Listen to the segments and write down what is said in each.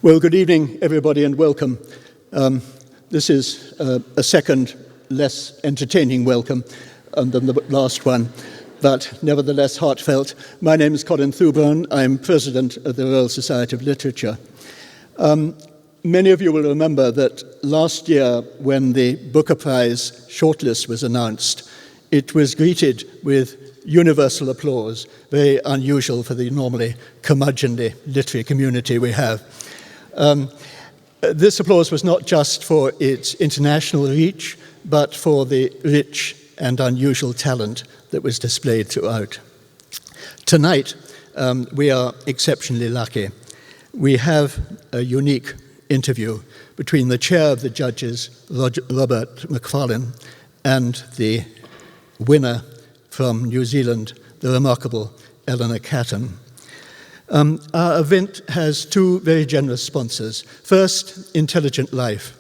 Well, good evening, everybody, and welcome. This is a second, less entertaining welcome than the last one, but nevertheless heartfelt. My name is Colin Thuburn. I'm president of the Royal Society of Literature. Many of you will remember that last year, when the Booker Prize shortlist was announced, it was greeted with universal applause, very unusual for the normally curmudgeonly literary community we have. This applause was not just for its international reach, but for the rich and unusual talent that was displayed throughout. Tonight, we are exceptionally lucky. We have a unique interview between the chair of the judges, Robert MacFarlane, and the winner from New Zealand, the remarkable Eleanor Catton. Our event has two very generous sponsors. First, Intelligent Life,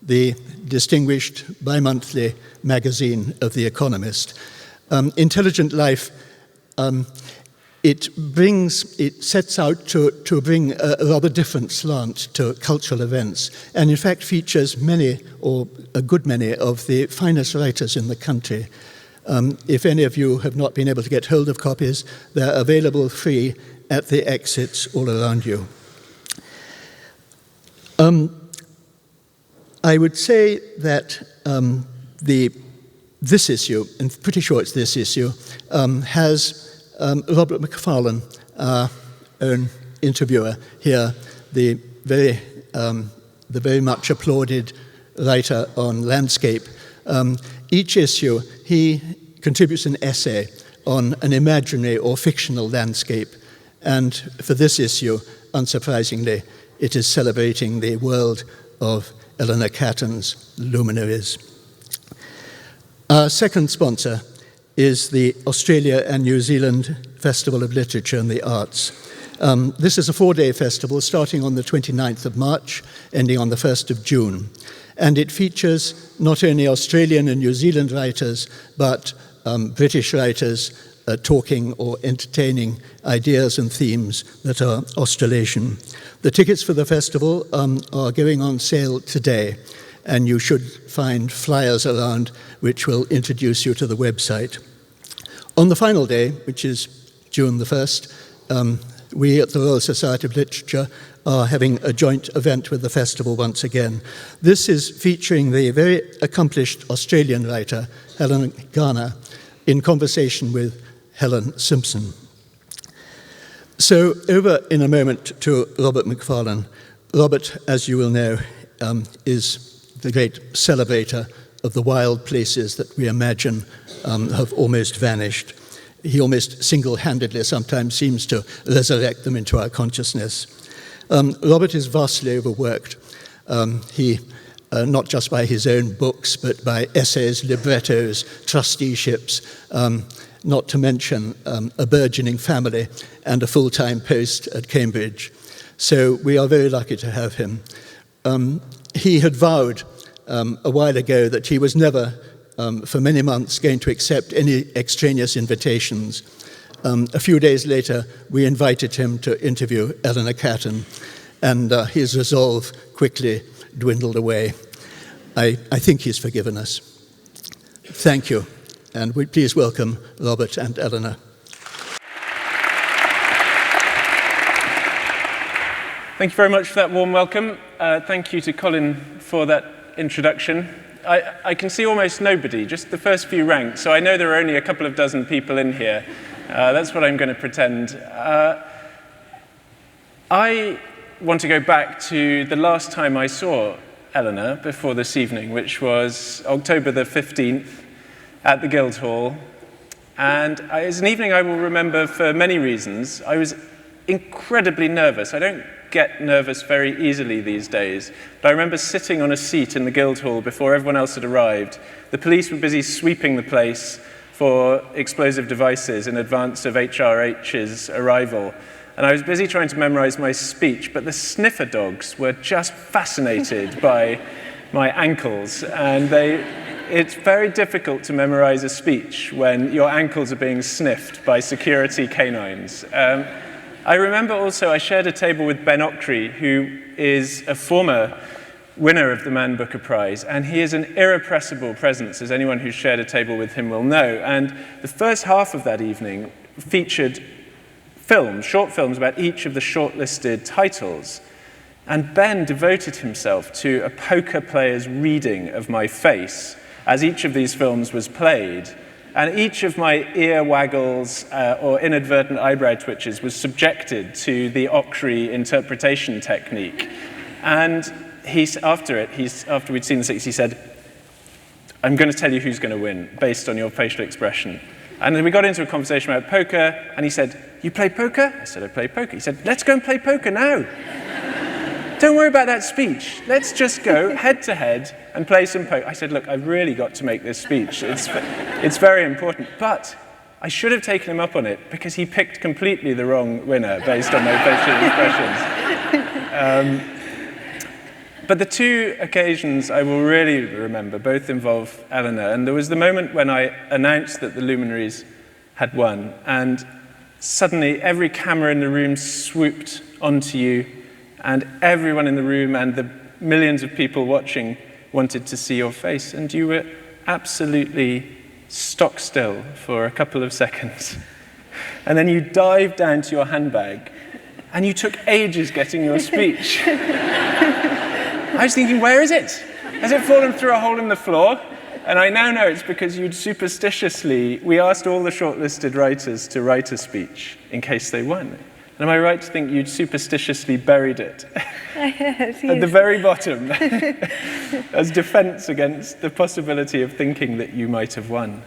the distinguished bi-monthly magazine of The Economist. Intelligent Life, it sets out to bring a rather different slant to cultural events, and in fact features many, or a good many, of the finest writers in the country. If any of you have not been able to get hold of copies, they're available free at the exits all around you. I would say that this issue, and I'm pretty sure it's this issue, has Robert MacFarlane, our own interviewer here, the very much applauded writer on landscape. Each issue, he contributes an essay on an imaginary or fictional landscape. And for this issue, unsurprisingly, it is celebrating the world of Eleanor Catton's Luminaries. Our second sponsor is the Australia and New Zealand Festival of Literature and the Arts. This is a 4-day festival starting on the 29th of March, ending on the 1st of June. And it features not only Australian and New Zealand writers, but British writers talking or entertaining ideas and themes that are Australasian. The tickets for the festival are going on sale today, and you should find flyers around which will introduce you to the website. On the final day, which is June the 1st, we at the Royal Society of Literature are having a joint event with the festival once again. This is featuring the very accomplished Australian writer, Helen Garner, in conversation with Helen Simpson. So over in a moment to Robert MacFarlane. Robert, as you will know, is the great celebrator of the wild places that we imagine have almost vanished. He almost single-handedly sometimes seems to resurrect them into our consciousness. Robert is vastly overworked. He not just by his own books, but by essays, librettos, trusteeships, not to mention a burgeoning family and a full-time post at Cambridge. So we are very lucky to have him. He had vowed a while ago that he was never, for many months, going to accept any extraneous invitations. A few days later, we invited him to interview Eleanor Catton, and his resolve quickly dwindled away. I think he's forgiven us. Thank you, and please welcome Robert and Eleanor. Thank you very much for that warm welcome. Thank you to Colin for that introduction. I can see almost nobody, just the first few ranks, so I know there are only a couple of dozen people in here. That's what I'm going to pretend. I want to go back to the last time I saw Eleanor before this evening, which was October the 15th at the Guildhall. And it's an evening I will remember for many reasons. I was incredibly nervous. I don't get nervous very easily these days, but I remember sitting on a seat in the Guildhall before everyone else had arrived. The police were busy sweeping the place for explosive devices in advance of HRH's arrival. And I was busy trying to memorize my speech, but the sniffer dogs were just fascinated by my ankles. And it's very difficult to memorize a speech when your ankles are being sniffed by security canines. I remember also I shared a table with Ben Ockrey, who is a former winner of the Man Booker Prize, and he is an irrepressible presence, as anyone who's shared a table with him will know. And the first half of that evening featured short films about each of the shortlisted titles. And Ben devoted himself to a poker player's reading of my face as each of these films was played. And each of my ear waggles or inadvertent eyebrow twitches was subjected to the Ockrey interpretation technique. And after we'd seen the six, he said, "I'm going to tell you who's going to win based on your facial expression." And then we got into a conversation about poker, and he said, "You play poker?" I said, "I play poker." He said, "Let's go and play poker now. Don't worry about that speech. Let's just go head to head and play some poker." I said, "Look, I've really got to make this speech. It's very important." But I should have taken him up on it because he picked completely the wrong winner based on my facial expressions. But the two occasions I will really remember both involve Eleanor. And there was the moment when I announced that the Luminaries had won, and suddenly every camera in the room swooped onto you, and everyone in the room and the millions of people watching wanted to see your face, and you were absolutely stock still for a couple of seconds. And then you dived down to your handbag, and you took ages getting your speech. I was thinking, where is it? Has it fallen through a hole in the floor? And I now know it's because we asked all the shortlisted writers to write a speech in case they won. And am I right to think you'd superstitiously buried it Yes. at the very bottom as defense against the possibility of thinking that you might have won?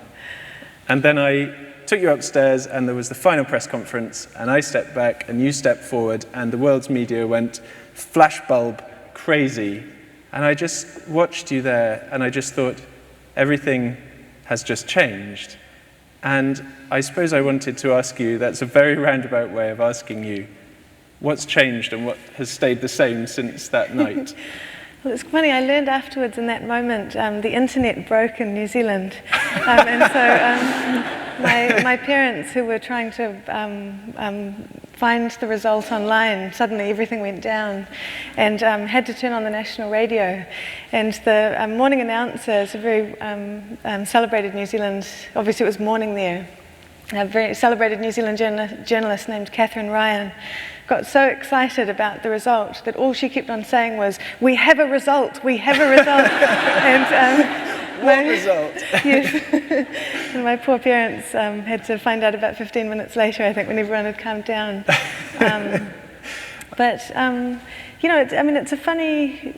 And then I took you upstairs, and there was the final press conference, and I stepped back and you stepped forward, and the world's media went flashbulb crazy. And I just watched you there, and I just thought, everything has just changed. And I suppose I wanted to ask you, that's a very roundabout way of asking you, what's changed and what has stayed the same since that night? Well, it's funny, I learned afterwards in that moment, the internet broke in New Zealand. And so my parents, who were trying to find the result online, suddenly everything went down, and had to turn on the national radio. And the morning announcer is a very celebrated New Zealand, obviously it was morning there, a very celebrated New Zealand journalist named Catherine Ryan, got so excited about the result that all she kept on saying was, "We have a result, we have a result." And what result? Yes. And my poor parents had to find out about 15 minutes later, I think, when everyone had calmed down. It's a funny,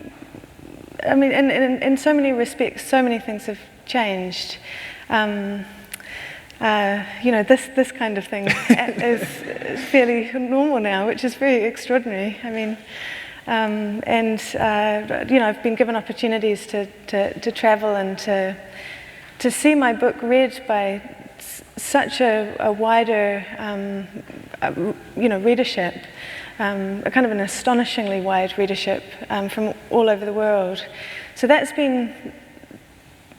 in so many respects, so many things have changed. This kind of thing is fairly normal now, which is very extraordinary. I've been given opportunities to travel and to see my book read by such a wider, readership, a kind of an astonishingly wide readership from all over the world. So that's been.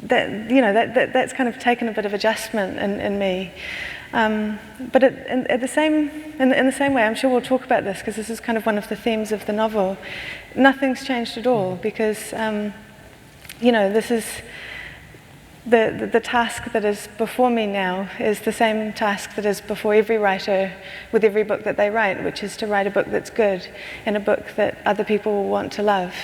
That's kind of taken a bit of adjustment in me, but in the same way, I'm sure we'll talk about this because this is kind of one of the themes of the novel. Nothing's changed at all because this is the task that is before me now is the same task that is before every writer with every book that they write, which is to write a book that's good and a book that other people will want to love.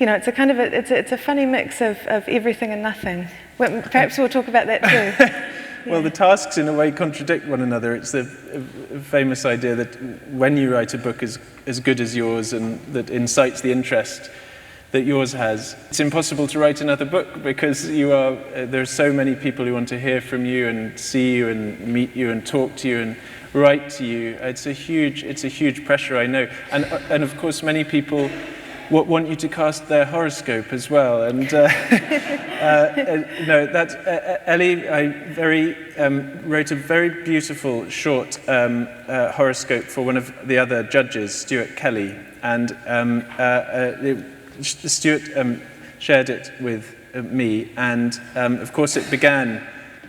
It's a kind of it's a funny mix of everything and nothing. Well, perhaps we'll talk about that too. Yeah. Well, the tasks in a way contradict one another. It's the famous idea that when you write a book as good as yours and that incites the interest that yours has, it's impossible to write another book because there are so many people who want to hear from you and see you and meet you and talk to you and write to you. It's a huge pressure, I know, and of course many people want you to cast their horoscope as well. And Ellie wrote a very beautiful short horoscope for one of the other judges, Stuart Kelly, and Stuart shared it with me, and of course it began,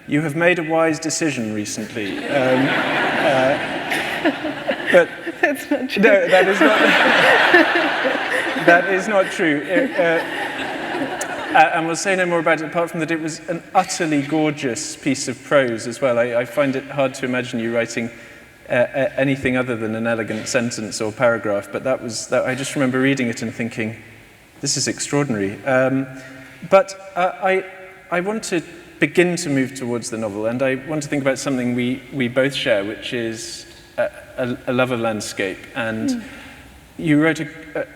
"You have made a wise decision recently." But That's not true. no, that is not. That is not true. And we'll say no more about it, apart from that it was an utterly gorgeous piece of prose as well. I find it hard to imagine you writing anything other than an elegant sentence or paragraph, but I just remember reading it and thinking, this is extraordinary. But I want to begin to move towards the novel, and I want to think about something we both share, which is a love of landscape. And you wrote,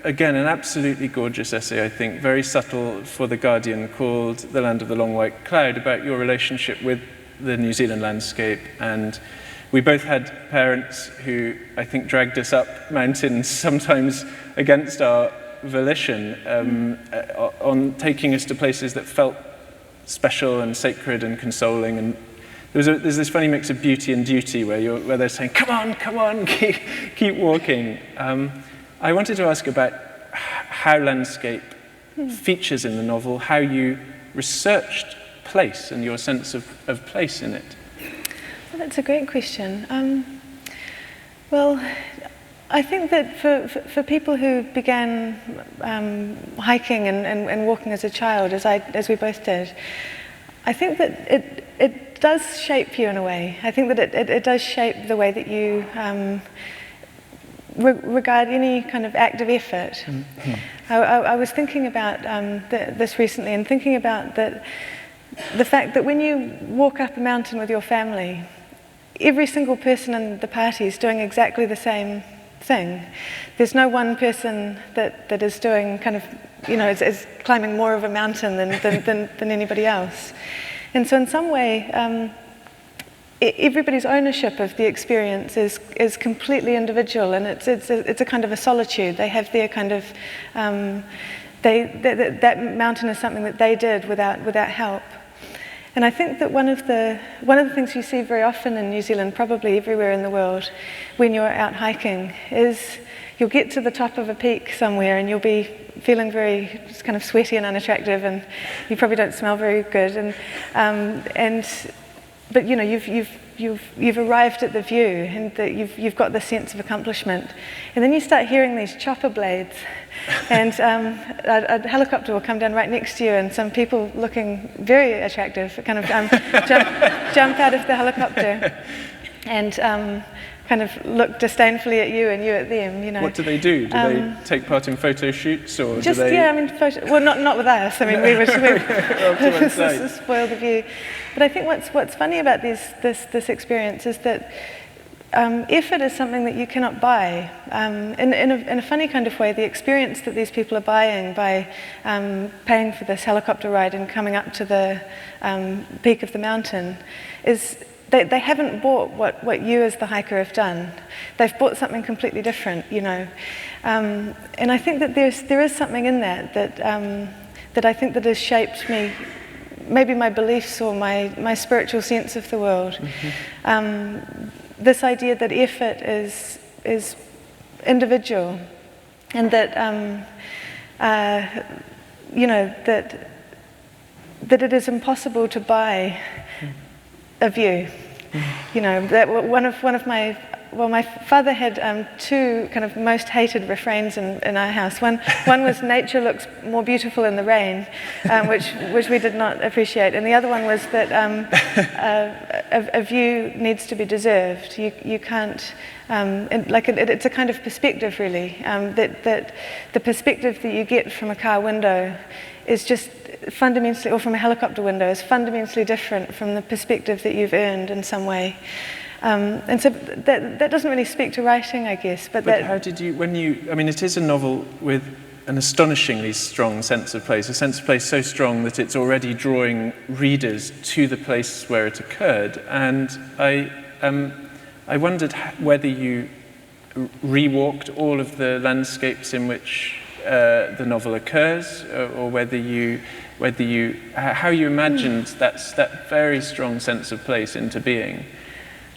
again, an absolutely gorgeous essay, I think, very subtle for The Guardian, called The Land of the Long White Cloud, about your relationship with the New Zealand landscape. And we both had parents who, I think, dragged us up mountains, sometimes against our volition, on taking us to places that felt special and sacred and consoling. And there's this funny mix of beauty and duty where they're saying, come on, keep walking. I wanted to ask about how landscape features in the novel, how you researched place and your sense of place in it. Well, that's a great question. Well, I think that for people who began hiking and walking as a child, as we both did, I think that it does shape you in a way. I think that it does shape the way that you regard any kind of act of effort. Mm-hmm. I was thinking about this recently, and thinking about the fact that when you walk up a mountain with your family, every single person in the party is doing exactly the same thing. There's no one person that is doing kind of, is climbing more of a mountain than anybody else. And so in some way, everybody's ownership of the experience is completely individual, and it's a kind of a solitude. They have their kind of, that mountain is something that they did without help. And I think that one of the things you see very often in New Zealand, probably everywhere in the world, when you're out hiking, is you'll get to the top of a peak somewhere and you'll be feeling very just kind of sweaty and unattractive, and you probably don't smell very good. But you've arrived at the view, and that you've got the sense of accomplishment. And then you start hearing these chopper blades, and a helicopter will come down right next to you, and some people looking very attractive kind of jump out of the helicopter and kind of look disdainfully at you and you at them. What do they do? Do they take part in photo shoots, or just do they... well, not with us. I mean, we were to spoil the view. But I think what's funny about this experience is that effort is something that you cannot buy. In a funny kind of way, the experience that these people are buying by paying for this helicopter ride and coming up to the peak of the mountain is they haven't bought what you as the hiker have done. They've bought something completely different, And I think that there is something in that I think that has shaped me, maybe my beliefs or my spiritual sense of the world. Mm-hmm. This idea that effort is individual, and that that it is impossible to buy a view. That one of my father had two kind of most hated refrains in our house. One was nature looks more beautiful in the rain, which we did not appreciate, and the other one was that a view needs to be deserved. You can't, it's a kind of perspective really, that the perspective that you get from a car window is just fundamentally, or from a helicopter window, is fundamentally different from the perspective that you've earned in some way. And so that doesn't really speak to writing, I guess. But how did you, it is a novel with an astonishingly strong sense of place, a sense of place so strong that it's already drawing readers to the place where it occurred. And I wondered whether you rewalked all of the landscapes in which the novel occurs, or how you imagined that very strong sense of place into being.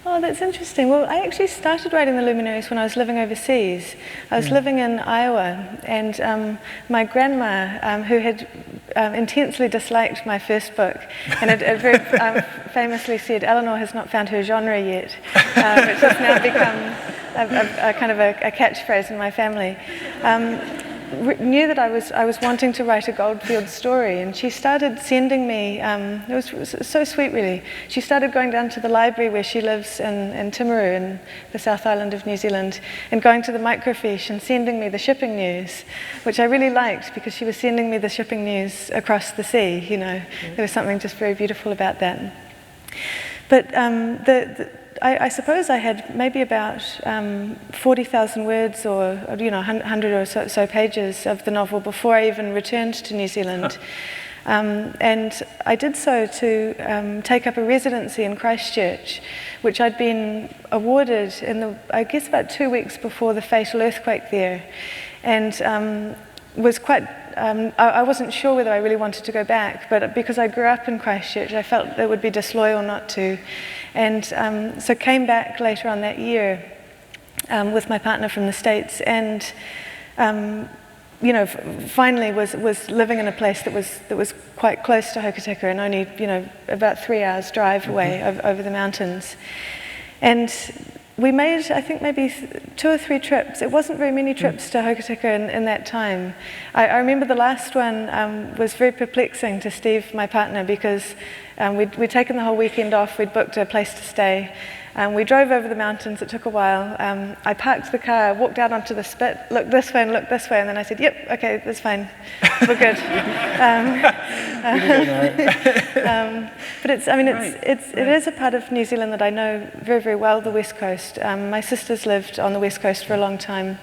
Oh, that's interesting. Well, I actually started writing the Luminaries when I was living overseas. I was living in Iowa, and my grandma, who had intensely disliked my first book, and had very famously said, "Eleanor has not found her genre yet," which has now become a kind of a catchphrase in my family, knew that I was wanting to write a Goldfield story, and she started sending me, it was so sweet really, she started going down to the library where she lives in Timaru in the South Island of New Zealand, and going to the microfiche and sending me the shipping news, which I really liked because she was sending me the shipping news across the sea, you know. There was something just very beautiful about that. But I suppose I had maybe about 40,000 words or 100 or so pages of the novel before I even returned to New Zealand. And I did so to take up a residency in Christchurch, which I'd been awarded I guess about 2 weeks before the fatal earthquake there. And was quite, I wasn't sure whether I really wanted to go back, but because I grew up in Christchurch, I felt it would be disloyal not to. And so came back later on that year with my partner from the States, and finally was living in a place that was quite close to Hokitika, and only about 3 hours drive away over the mountains. And we made, I think, maybe 2 or 3 trips. It wasn't very many trips to Hokitika in that time. I remember the last one was very perplexing to Steve, my partner, because we'd taken the whole weekend off, we'd booked a place to stay. We drove over the mountains, it took a while. I parked the car, walked out onto the spit, looked this way, and then I said, yep, okay, that's fine, we're good. But it is a part of New Zealand that I know very, very well, the West Coast. My sister's lived on the West Coast for a long time,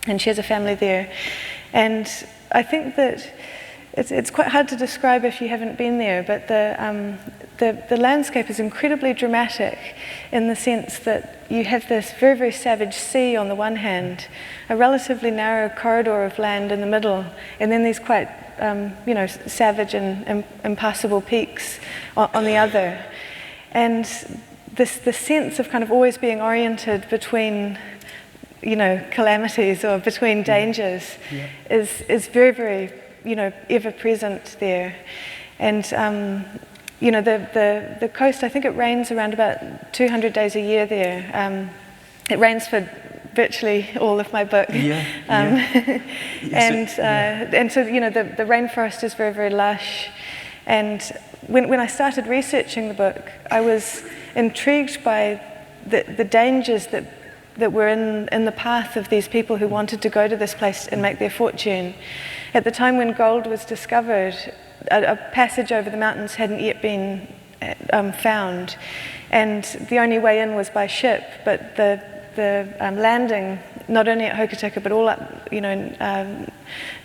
and she has a family there. And I think that it's quite hard to describe if you haven't been there, but the landscape is incredibly dramatic in the sense that you have this very, very savage sea on the one hand, a relatively narrow corridor of land in the middle, and then these quite savage and impassable peaks on the other. And the sense of kind of always being oriented between calamities or between dangers is very, very ever present there. And the coast, I think it rains around about 200 days a year there. It rains for virtually all of my book. And so the rainforest is very, very lush. And when I started researching the book, I was intrigued by the dangers that were in the path of these people who wanted to go to this place and make their fortune. At the time when gold was discovered, a passage over the mountains hadn't yet been found, and the only way in was by ship. But the landing, not only at Hokitika but all up,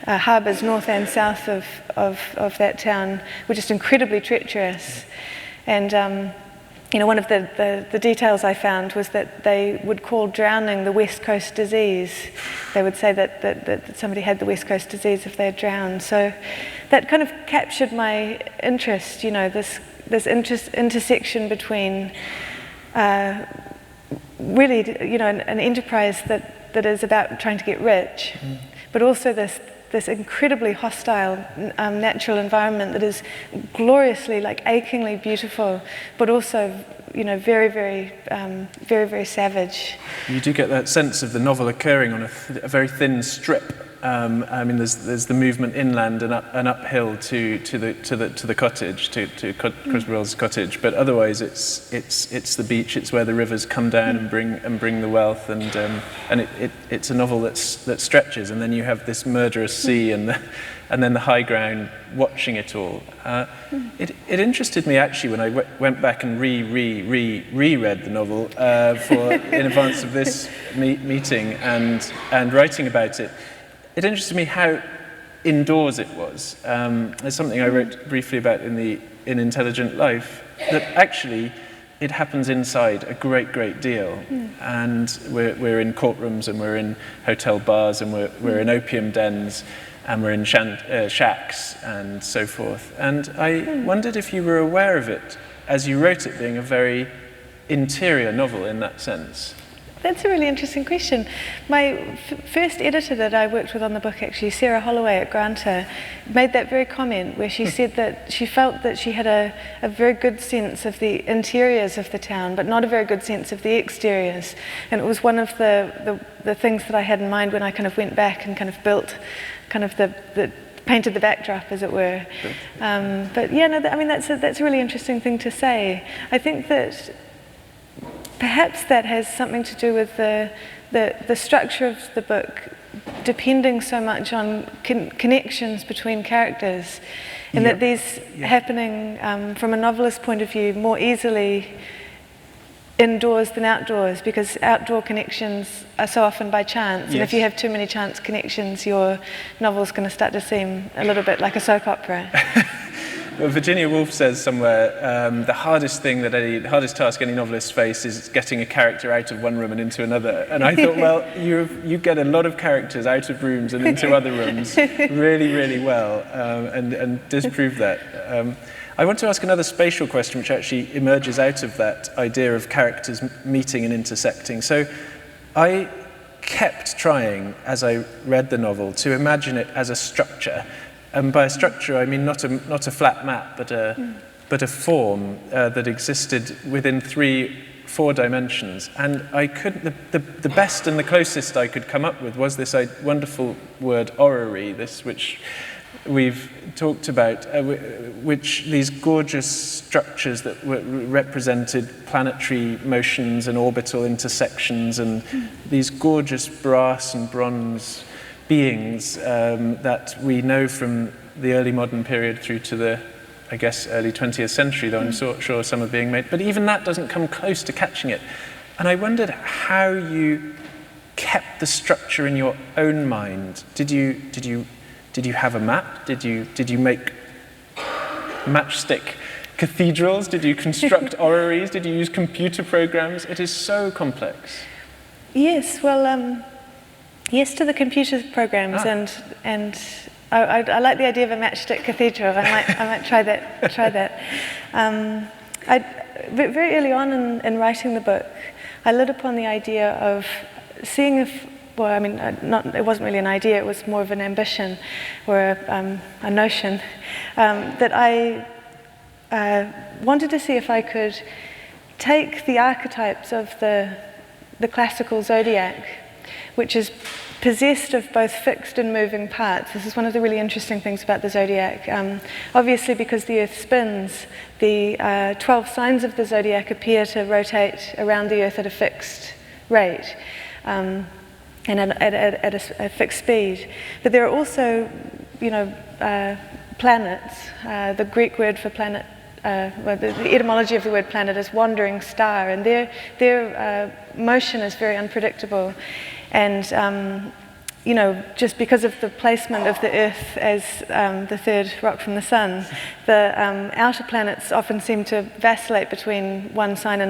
harbours north and south of that town, were just incredibly treacherous. And one of the details I found was that they would call drowning the West Coast disease. They would say that somebody had the West Coast disease if they had drowned. So that kind of captured my interest, this intersection between really, an enterprise that is about trying to get rich, but also this incredibly hostile natural environment that is gloriously, achingly beautiful, but also, very, very, very, very savage. You do get that sense of the novel occurring on a very thin strip. There's the movement inland and uphill to the cottage, to Crossboro's cottage, but otherwise it's the beach. It's where the rivers come down and bring the wealth, and it's a novel that stretches, and then you have this murderous sea and then the high ground watching it all. It interested me actually when I went back and reread the novel in advance of this meeting and writing about it. It interested me how indoors it was. There's something I wrote briefly about in Intelligent Life, that actually it happens inside a great deal. And we're in courtrooms, and we're in hotel bars, and we're in opium dens, and we're in shacks and so forth. And I wondered if you were aware of it as you wrote it being a very interior novel in that sense. That's a really interesting question. My first editor that I worked with on the book, actually, Sarah Holloway at Granta, made that very comment where she said that she felt that she had a very good sense of the interiors of the town, but not a very good sense of the exteriors. And it was one of the things that I had in mind when I kind of went back and kind of built kind of painted the backdrop, as it were. But yeah, no, I mean, that's a really interesting thing to say. I think that perhaps that has something to do with the structure of the book depending so much on connections between characters, and that these happening from a novelist's point of view more easily indoors than outdoors, because outdoor connections are so often by chance, and if you have too many chance connections, your novel's going to start to seem a little bit like a soap opera. Well, Virginia Woolf says somewhere, the hardest task any novelist faces is getting a character out of one room and into another. And I thought, well, you get a lot of characters out of rooms and into other rooms really, really well, and disprove that. I want to ask another spatial question, which actually emerges out of that idea of characters meeting and intersecting. So I kept trying, as I read the novel, to imagine it as a structure. And by a structure, I mean not a flat map, but a form that existed within 4 dimensions. And I couldn't. The best and the closest I could come up with was this wonderful word orrery, this which we've talked about, which these gorgeous structures that represented planetary motions and orbital intersections, and these gorgeous brass and bronze beings that we know from the early modern period through to the, I guess, early 20th century, though I'm sure some are being made. But even that doesn't come close to catching it. And I wondered how you kept the structure in your own mind. Did you have a map? Did you make matchstick cathedrals? Did you construct orreries? Did you use computer programs? It is so complex. Yes, well, yes to the computer programs, and I like the idea of a matchstick cathedral. I might try that. Very early on in writing the book, I lit upon the idea of seeing if, well, I mean, it wasn't really an idea, it was more of an ambition or a notion, that I wanted to see if I could take the archetypes of the classical zodiac, which is possessed of both fixed and moving parts. This is one of the really interesting things about the zodiac. Obviously, because the Earth spins, the 12 signs of the zodiac appear to rotate around the Earth at a fixed rate. And at a fixed speed. But there are also, planets. The Greek word for planet, the etymology of the word planet is wandering star, and their motion is very unpredictable. And, just because of the placement of the Earth as the third rock from the sun, the outer planets often seem to vacillate between one sign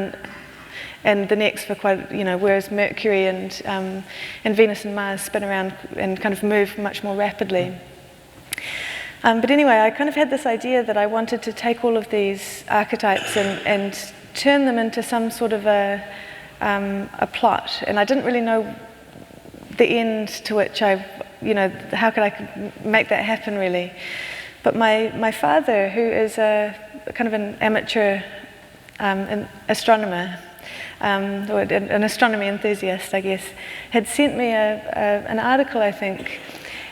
and the next for quite, whereas Mercury and Venus and Mars spin around and kind of move much more rapidly. But anyway, I kind of had this idea that I wanted to take all of these archetypes and turn them into some sort of a plot, and I didn't really know the end to which how could I make that happen really. But my father, who is a kind of an amateur an astronomer, or an astronomy enthusiast, I guess, had sent me an article, I think,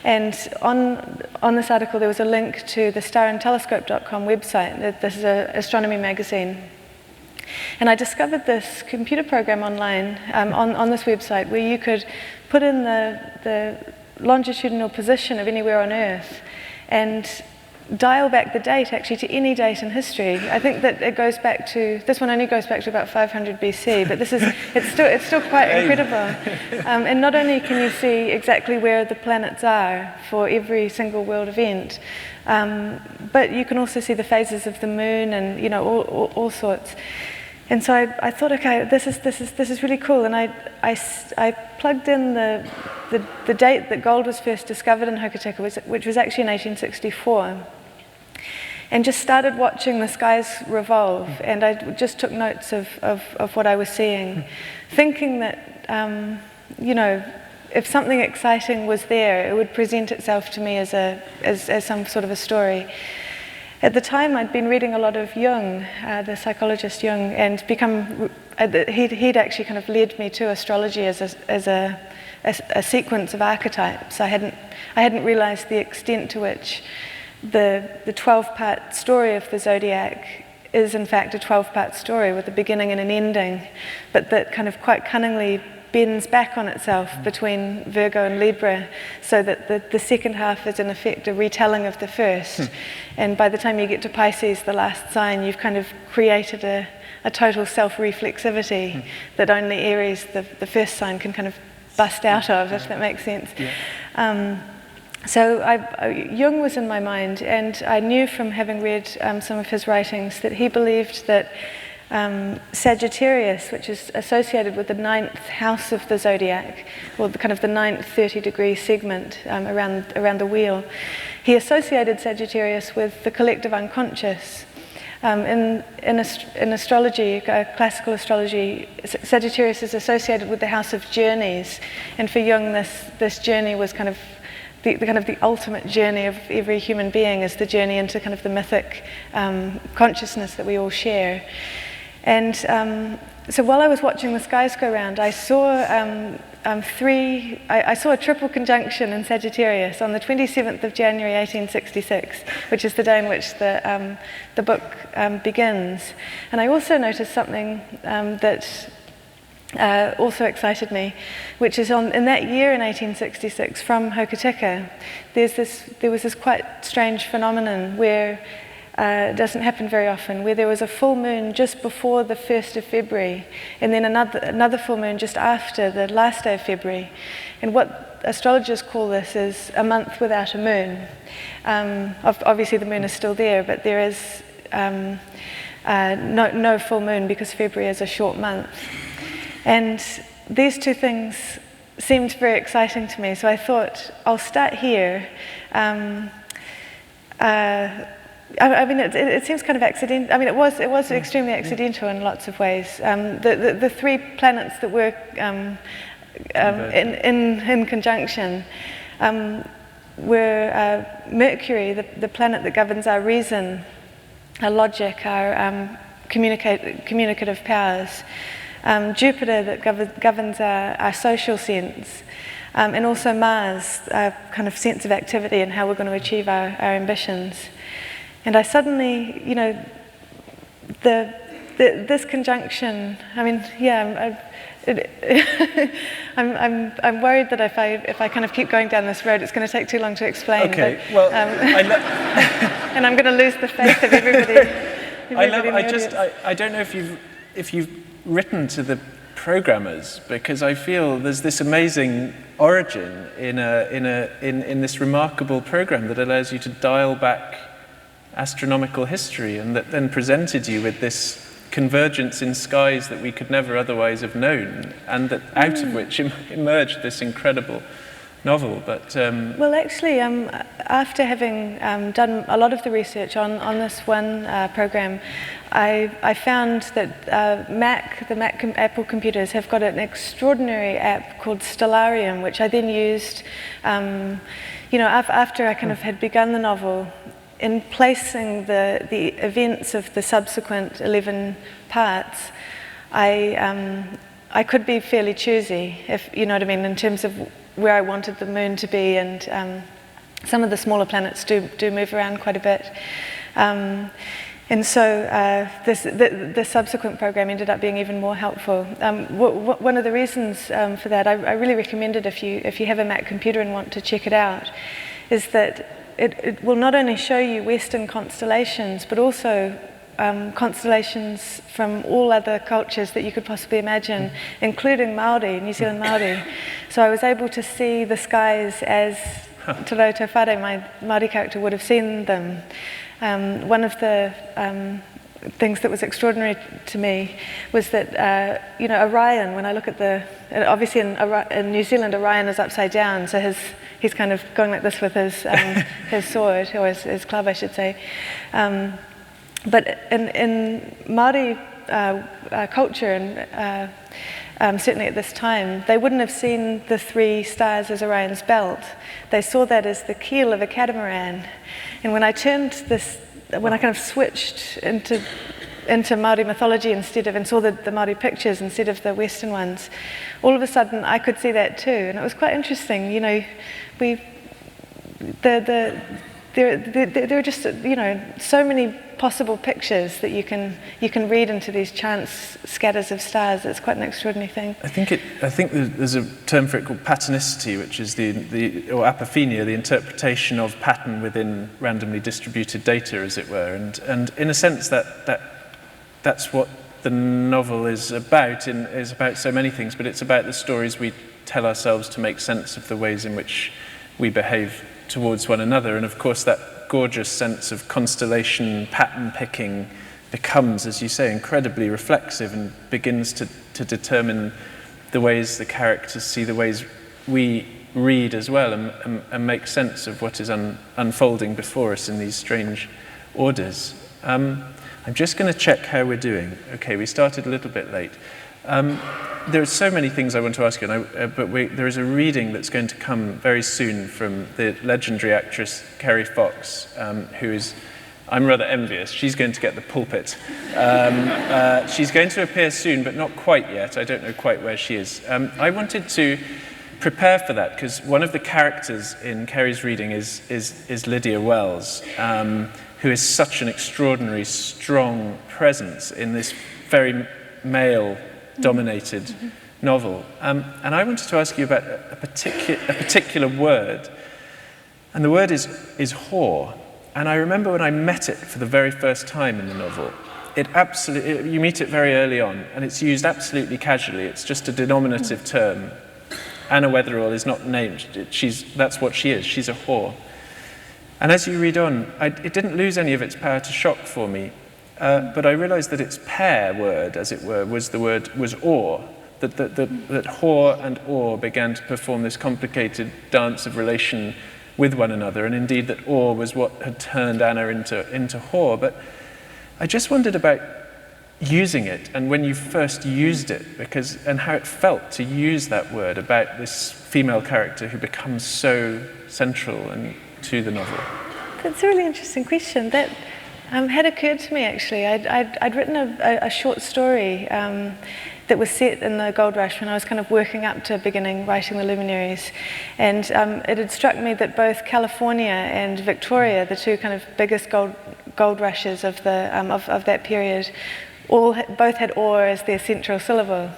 and on this article there was a link to the starandtelescope.com website. This is an astronomy magazine. And I discovered this computer program online on this website where you could put in the longitudinal position of anywhere on Earth and dial back the date actually to any date in history. I think that it goes back to, this one only goes back to about 500 BC, but it's still quite incredible. And not only can you see exactly where the planets are for every single world event, but you can also see the phases of the moon and all sorts. And so I thought, okay, this is really cool. And I plugged in the date that gold was first discovered in Hokitika, which was actually in 1864. and just started watching the skies revolve, and I just took notes of what I was seeing, thinking that, if something exciting was there, it would present itself to me as some sort of a story. At the time, I'd been reading a lot of Jung, the psychologist Jung, and he'd actually kind of led me to astrology as a sequence of archetypes. I hadn't realized the extent to which the 12-part story of the zodiac is in fact a 12-part story with a beginning and an ending, but that kind of quite cunningly bends back on itself between Virgo and Libra, so that the second half is in effect a retelling of the first. And by the time you get to Pisces, the last sign, you've kind of created a total self-reflexivity that only Aries, the first sign, can kind of bust out of, if that makes sense. Yeah. So Jung was in my mind, and I knew from having read some of his writings that he believed that Sagittarius, which is associated with the 9th house of the zodiac, or the kind of the 9th 30-degree segment around the wheel, he associated Sagittarius with the collective unconscious. In astrology, classical astrology, Sagittarius is associated with the house of journeys, and for Jung, this journey was kind of the ultimate journey of every human being, is the journey into kind of the mythic consciousness that we all share. And so while I was watching the skies go round, I saw I saw a triple conjunction in Sagittarius on the 27th of January 1866, which is the day in which the book begins. And I also noticed something that also excited me, which is in that year in 1866, from Hokitika, there was this quite strange phenomenon where it doesn't happen very often, where there was a full moon just before the 1st of February, and then another full moon just after the last day of February. And what astrologers call this is a month without a moon. Obviously the moon is still there, but there is no full moon because February is a short month. And these two things seemed very exciting to me, so I thought, I'll start here. I mean, it seems kind of accidental. I mean, it was extremely accidental in lots of ways. The three planets that were in conjunction were Mercury, the planet that governs our reason, our logic, our communicative powers. Jupiter, that governs our social sense, and also Mars, our kind of sense of activity and how we're going to achieve our ambitions. And I suddenly, this conjunction, I mean, yeah, I'm worried that if I kind of keep going down this road, it's going to take too long to explain. Okay, but, well, and I'm going to lose the faith of everybody. I don't know if you've written to the programmers, because I feel there's this amazing origin in this remarkable program that allows you to dial back astronomical history, and that then presented you with this convergence in skies that we could never otherwise have known, and that out of which emerged this incredible novel. But well, actually, after having done a lot of the research on this one program, I found that the Apple computers have got an extraordinary app called Stellarium, which I then used, after I kind of had begun the novel, in placing the events of the subsequent 11 parts. I could be fairly choosy, if you know what I mean, in terms of where I wanted the moon to be, and some of the smaller planets do move around quite a bit. And so the subsequent program ended up being even more helpful. One of the reasons for that, I really recommend it if you have a Mac computer and want to check it out, is that it will not only show you Western constellations, but also constellations from all other cultures that you could possibly imagine, including Māori, New Zealand Māori. So I was able to see the skies as Te Reo Te Whare, my Māori character, would have seen them. One of the things that was extraordinary to me was that, Orion, when I look at obviously in New Zealand, Orion is upside down, so he's kind of going like this with his his sword, or his club, I should say. But in Māori culture, and certainly at this time, they wouldn't have seen the 3 stars as Orion's belt. They saw that as the keel of a catamaran. And when I when I kind of switched into Māori mythology and saw the Māori pictures instead of the Western ones, all of a sudden I could see that too, and it was quite interesting. You know, there are just, you know, so many possible pictures that you can read into these chance scatters of stars. It's quite an extraordinary thing. I think there's a term for it called patternicity, which is or apophenia, the interpretation of pattern within randomly distributed data, as it were. And in a sense, that's what the novel is about. Is about so many things, but it's about the stories we tell ourselves to make sense of the ways in which we behave towards one another. And of course, that gorgeous sense of constellation pattern picking becomes, as you say, incredibly reflexive and begins to determine the ways the characters see the ways we read as well, and make sense of what is unfolding before us in these strange orders. I'm just going to check how we're doing. Okay, we started a little bit late. There are so many things I want to ask you, but there is a reading that's going to come very soon from the legendary actress Keri Fox, who is, I'm rather envious. She's going to get the pulpit. She's going to appear soon, but not quite yet. I don't know quite where she is. I wanted to prepare for that, because one of the characters in Keri's reading is Lydia Wells, who is such an extraordinary, strong presence in this very male-dominated novel. And I wanted to ask you about a particular word, and the word is whore. And I remember when I met it for the very first time in the novel, you meet it very early on, and it's used absolutely casually. It's just a denominative term. Anna Wetherall is not named. That's what she is. She's a whore. And as you read on, it didn't lose any of its power to shock for me. But I realised that its pair word, as it were, was or. That whore and or began to perform this complicated dance of relation with one another, and indeed that or was what had turned Anna into whore. But I just wondered about using it, and when you first used it, and how it felt to use that word about this female character who becomes so central to the novel. That's a really interesting question. That had occurred to me, actually. I'd written a short story that was set in the gold rush when I was kind of working up to beginning writing the Luminaries. And it had struck me that both California and Victoria, the two kind of biggest gold rushes of that period, both had or as their central syllable,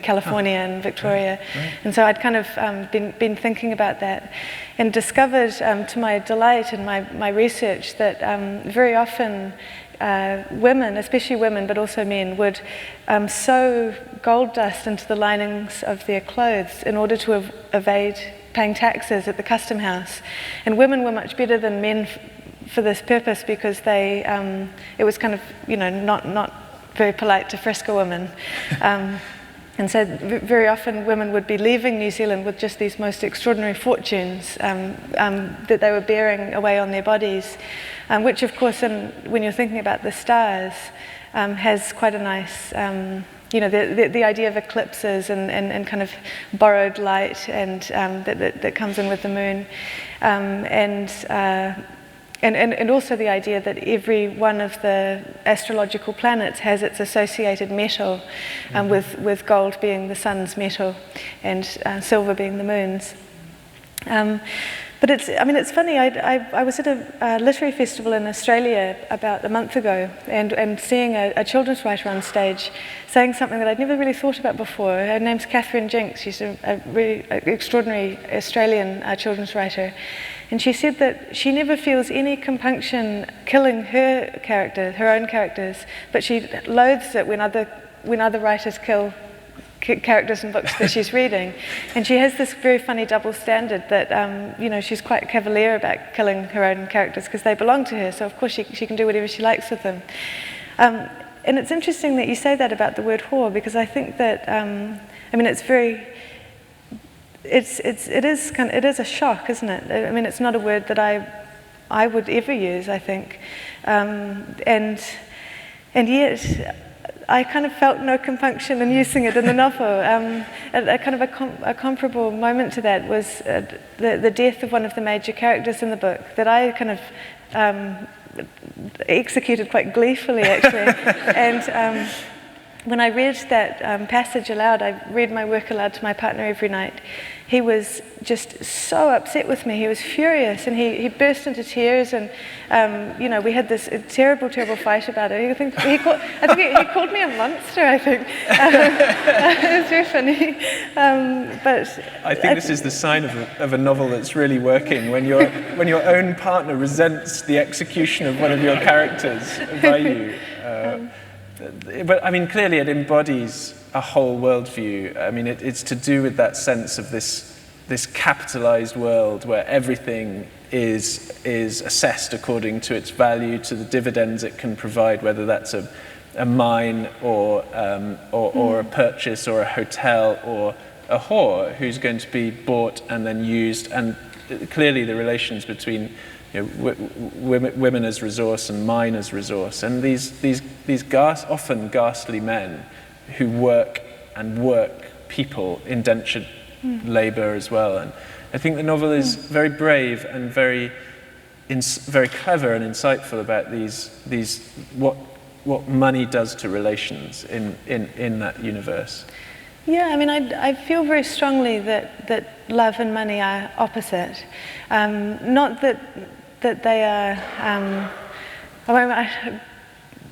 California and Victoria. Right. And so I'd kind of been thinking about that, and discovered, to my delight in my research, that very often women, especially women, but also men, would sew gold dust into the linings of their clothes in order to evade paying taxes at the custom house. And women were much better than men for this purpose, because it was kind of, not very polite to frisk a woman. And so very often women would be leaving New Zealand with just these most extraordinary fortunes that they were bearing away on their bodies, which of course, when you're thinking about the stars, has quite a nice, the idea of eclipses and kind of borrowed light, and that comes in with the moon, and also the idea that every one of the astrological planets has its associated metal, with gold being the sun's metal and silver being the moon's. But it's funny, I was at a literary festival in Australia about a month ago, and seeing a children's writer on stage saying something that I'd never really thought about before. Her name's Catherine Jinks. She's a really extraordinary Australian children's writer. And she said that she never feels any compunction killing her own characters, but she loathes it when other writers kill characters in books that she's reading. And she has this very funny double standard that, she's quite cavalier about killing her own characters because they belong to her, so of course she can do whatever she likes with them. And it's interesting that you say that about the word whore, because I think that, it's very... it is a shock, isn't it? I mean, it's not a word that I would ever use, I think, and yet I kind of felt no compunction in using it in the novel. A kind of a comparable moment to that was the death of one of the major characters in the book that I kind of executed quite gleefully, actually. And when I read that passage aloud, I read my work aloud to my partner every night. He was just so upset with me. He was furious, and he burst into tears. And we had this terrible, terrible fight about it. I think he called me a monster. I think it was very funny. But I think this is the sign of a novel that's really working when your own partner resents the execution of one of your characters by you. But I mean, clearly it embodies a whole worldview. I mean, it's to do with that sense of this capitalized world where everything is assessed according to its value, to the dividends it can provide, whether that's a mine or a purchase or a hotel or a whore who's going to be bought and then used. And clearly the relations between women as resource and mine as resource, and these often ghastly men who work people, indentured labour as well. And I think the novel is very brave and very clever and insightful about these what money does to relations in that universe. Yeah, I mean, I feel very strongly that love and money are opposite. Not that they are.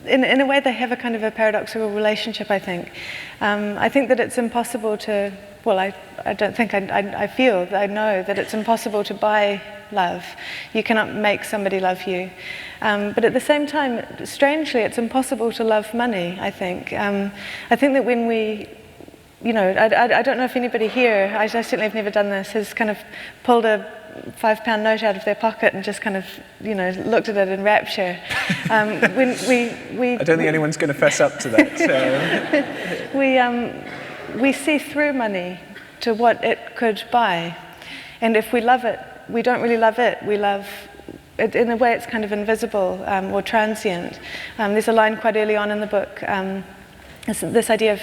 In a way, they have a kind of a paradoxical relationship, I think. I think that it's impossible to. Well, I don't think I feel. I know that it's impossible to buy love. You cannot make somebody love you. But at the same time, strangely, it's impossible to love money. I think. I think that when we. I don't know if anybody here, I certainly have never done this, has kind of pulled a £5 note out of their pocket and just kind of, looked at it in rapture. I don't think anyone's going to fess up to that. So. We see through money to what it could buy. And if we love it, we don't really love it. We love it in a way it's kind of invisible or transient. There's a line quite early on in the book, this idea of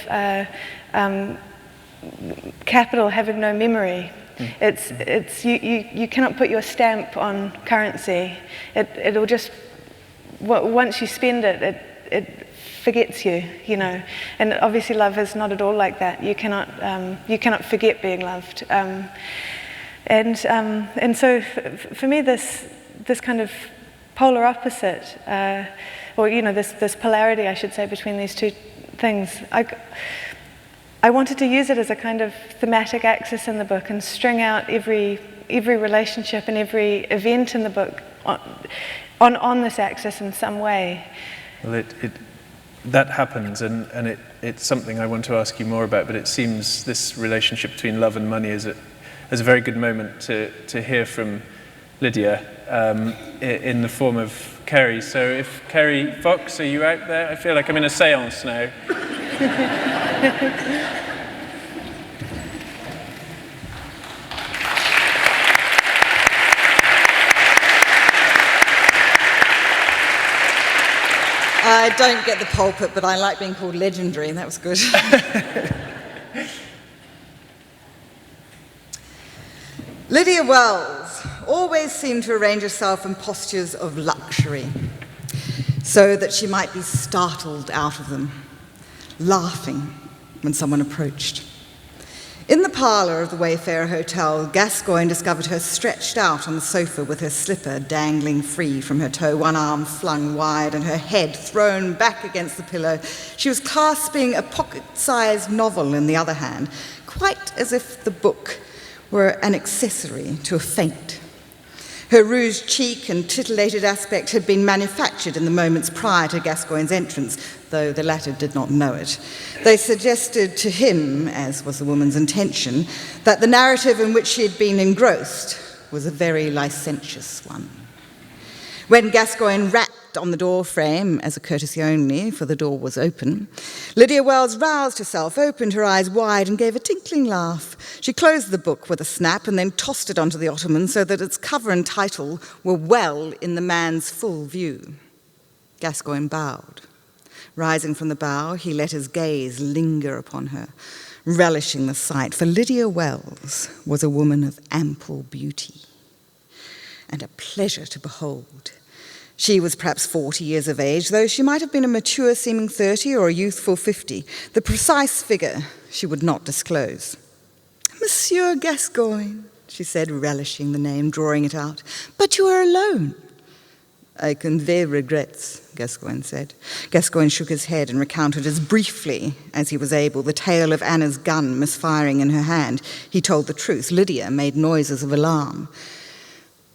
capital having no memory. It's you cannot put your stamp on currency. It'll just once you spend it forgets you, And obviously, love is not at all like that. You cannot forget being loved. And so for me, this kind of polar opposite, this polarity, I should say, between these two things. I wanted to use it as a kind of thematic axis in the book and string out every relationship and every event in the book on this axis in some way. Well, that happens, and it's something I want to ask you more about. But it seems this relationship between love and money is a very good moment to hear from Lydia in the form of Keri. So if Keri Fox, are you out there? I feel like I'm in a séance now. I don't get the pulpit, but I like being called legendary. That was good. Lydia Wells always seemed to arrange herself in postures of luxury so that she might be startled out of them, laughing when someone approached. In the parlour of the Wayfarer Hotel, Gascoigne discovered her stretched out on the sofa with her slipper dangling free from her toe, one arm flung wide and her head thrown back against the pillow. She was clasping a pocket-sized novel in the other hand, quite as if the book were an accessory to a faint. Her rouged cheek and titillated aspect had been manufactured in the moments prior to Gascoigne's entrance, though the latter did not know it. They suggested to him, as was the woman's intention, that the narrative in which she had been engrossed was a very licentious one. When Gascoigne rapped tapped on the door frame as a courtesy only, for the door was open. Lydia Wells roused herself, opened her eyes wide, and gave a tinkling laugh. She closed the book with a snap and then tossed it onto the ottoman so that its cover and title were well in the man's full view. Gascoigne bowed. Rising from the bow, he let his gaze linger upon her, relishing the sight, for Lydia Wells was a woman of ample beauty and a pleasure to behold. She was perhaps 40 years of age, though she might have been a mature-seeming 30 or a youthful 50. The precise figure she would not disclose. "Monsieur Gascoigne," she said, relishing the name, drawing it out. "But you are alone." "I convey regrets," Gascoigne said. Gascoigne shook his head and recounted as briefly as he was able the tale of Anna's gun misfiring in her hand. He told the truth. Lydia made noises of alarm.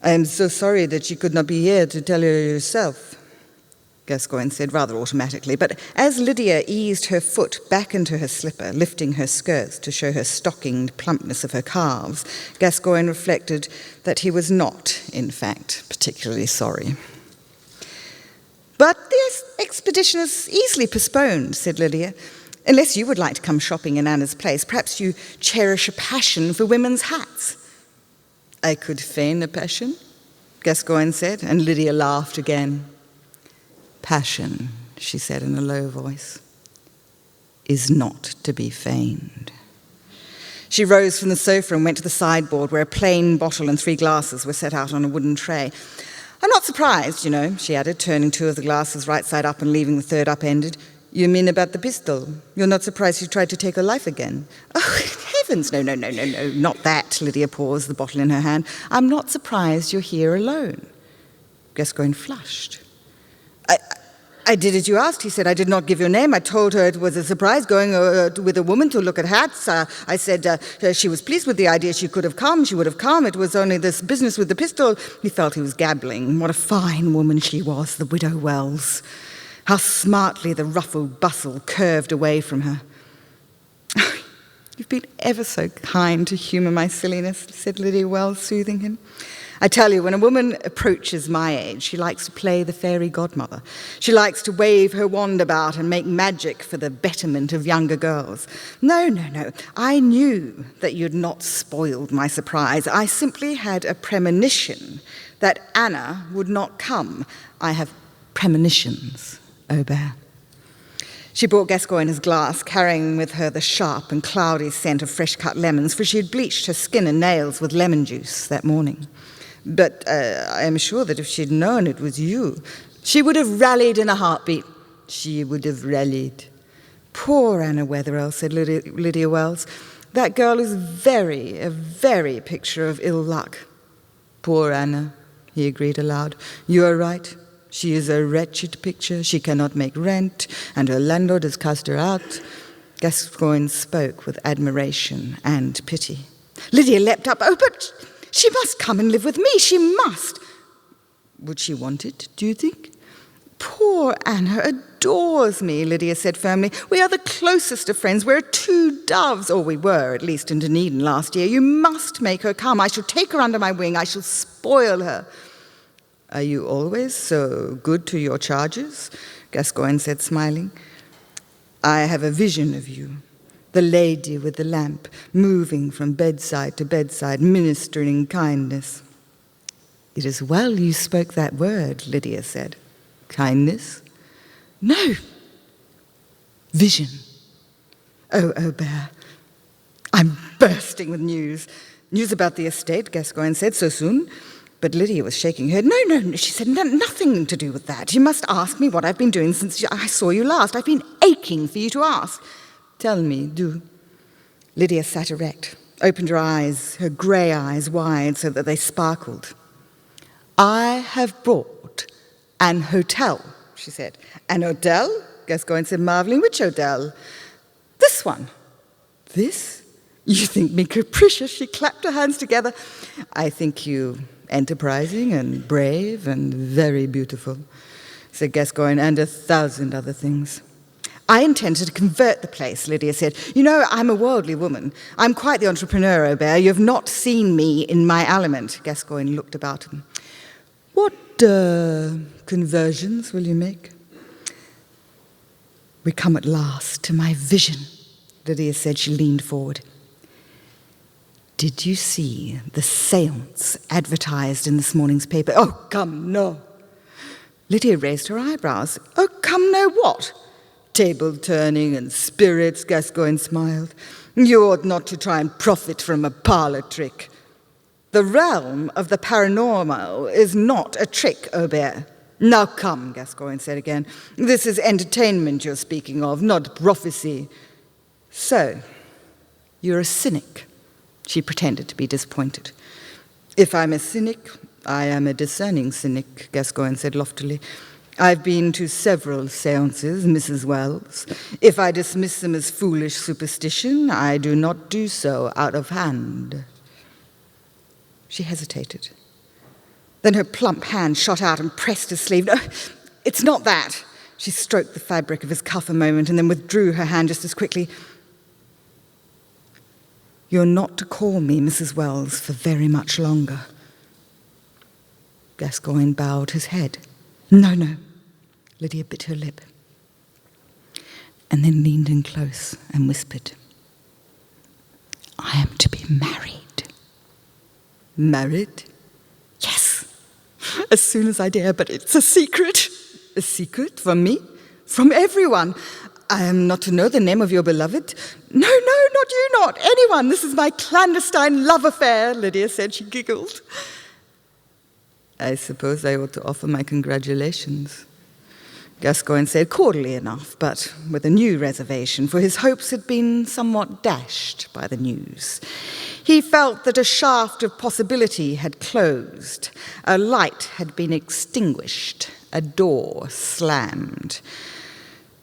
"I am so sorry that you could not be here to tell her yourself," Gascoigne said rather automatically. But as Lydia eased her foot back into her slipper, lifting her skirts to show her stockinged plumpness of her calves, Gascoigne reflected that he was not, in fact, particularly sorry. "But this expedition is easily postponed," said Lydia. "Unless you would like to come shopping in Anna's place. Perhaps you cherish a passion for women's hats." "I could feign a passion," Gascoigne said, and Lydia laughed again. "Passion," she said in a low voice, "is not to be feigned." She rose from the sofa and went to the sideboard where a plain bottle and 3 glasses were set out on a wooden tray. "I'm not surprised, you know," she added, turning 2 of the glasses right side up and leaving the 3rd upended. "You mean about the pistol? You're not surprised she tried to take her life again?" "Oh, heavens, no, not that," Lydia paused, the bottle in her hand. "I'm not surprised you're here alone." Gascoigne flushed. I did as you asked," he said. "I did not give your name. I told her it was a surprise going with a woman to look at hats. I said she was pleased with the idea. She could have come. She would have come. It was only this business with the pistol." He felt he was gabbling. What a fine woman she was, the widow Wells. How smartly the ruffled bustle curved away from her. "You've been ever so kind to humour my silliness," said Lydia Wells, soothing him. "I tell you, when a woman approaches my age, she likes to play the fairy godmother. She likes to wave her wand about and make magic for the betterment of younger girls. No. I knew that you'd not spoiled my surprise. I simply had a premonition that Anna would not come. I have premonitions, Aubert." She brought Gascoigne his glass, carrying with her the sharp and cloudy scent of fresh-cut lemons, for she had bleached her skin and nails with lemon juice that morning. "But I am sure that if she'd known it was you, she would have rallied in a heartbeat." "She would have rallied." "Poor Anna Wetherell," said Lydia Wells. "That girl is a very picture of ill luck." "Poor Anna," he agreed aloud. "You are right. She is a wretched picture. She cannot make rent, and her landlord has cast her out." Gascoigne spoke with admiration and pity. Lydia leapt up. "Oh, but she must come and live with me. She must." "Would she want it, do you think?" "Poor Anna adores me," Lydia said firmly. "We are the closest of friends. We're 2 doves, or we were, at least, in Dunedin last year. You must make her come. I shall take her under my wing. I shall spoil her." "Are you always so good to your charges?" Gascoigne said, smiling. "I have a vision of you, the lady with the lamp, moving from bedside to bedside, ministering kindness." "It is well you spoke that word," Lydia said. "Kindness?" "No. Vision. Oh, Aubert, I'm bursting with news." "News about the estate," Gascoigne said. "So soon?" But Lydia was shaking her head. No, she said, nothing to do with that. You must ask me what I've been doing since I saw you last. I've been aching for you to ask." "Tell me, do." Lydia sat erect, opened her eyes, her grey eyes wide so that they sparkled. "I have brought an hotel," she said. "An hotel?" Gascoigne said, marvelling. "Which hotel?" "This one." "This? You think me capricious?" She clapped her hands together. "I think you enterprising and brave and very beautiful," said Gascoigne, "and 1,000 other things." "I intended to convert the place," Lydia said. "You know, I'm a worldly woman. I'm quite the entrepreneur, Aubert. You have not seen me in my element." Gascoigne looked about him. "What conversions will you make? We come at last to my vision, Lydia said. She leaned forward. Did you see the séance advertised in this morning's paper? Oh, come, no. Lydia raised her eyebrows. Oh, come, no, what? Table turning and spirits, Gascoigne smiled. You ought not to try and profit from a parlour trick. The realm of the paranormal is not a trick, Aubert. Now come, Gascoigne said again. This is entertainment you're speaking of, not prophecy. So, you're a cynic. She pretended to be disappointed. If I'm a cynic, I am a discerning cynic, Gascoigne said loftily. I've been to several séances, Mrs. Wells. If I dismiss them as foolish superstition, I do not do so out of hand. She hesitated. Then her plump hand shot out and pressed his sleeve. No, it's not that. She stroked the fabric of his cuff a moment and then withdrew her hand just as quickly. You're not to call me Mrs. Wells for very much longer. Gascoigne bowed his head. No, no. Lydia bit her lip and then leaned in close and whispered, I am to be married. Married? Yes, as soon as I dare, but it's a secret. A secret from me? From everyone. I am not to know the name of your beloved? No, not you, not anyone. This is my clandestine love affair, Lydia said. She giggled. I suppose I ought to offer my congratulations, Gascoigne said, cordially enough, but with a new reservation, for his hopes had been somewhat dashed by the news. He felt that a shaft of possibility had closed, a light had been extinguished, a door slammed.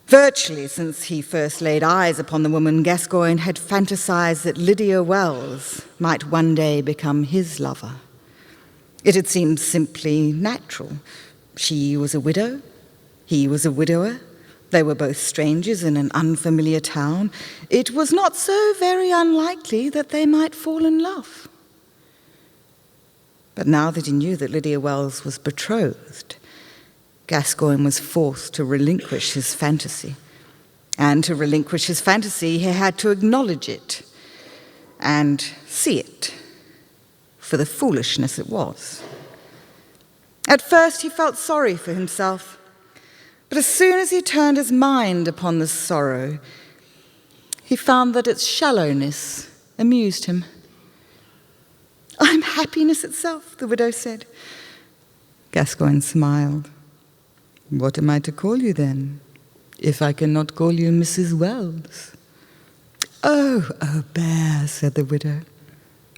Virtually since he first laid eyes upon the woman, Gascoigne had fantasized that Lydia Wells might one day become his lover. It had seemed simply natural. She was a widow, he was a widower. They were both strangers in an unfamiliar town. It was not so very unlikely that they might fall in love. But now that he knew that Lydia Wells was betrothed, Gascoigne was forced to relinquish his fantasy. And to relinquish his fantasy, he had to acknowledge it and see it for the foolishness it was. At first, he felt sorry for himself. But as soon as he turned his mind upon this sorrow, he found that its shallowness amused him. I'm happiness itself, the widow said. Gascoigne smiled. What am I to call you then, if I cannot call you Mrs. Wells? Oh, Aubert, said the widow.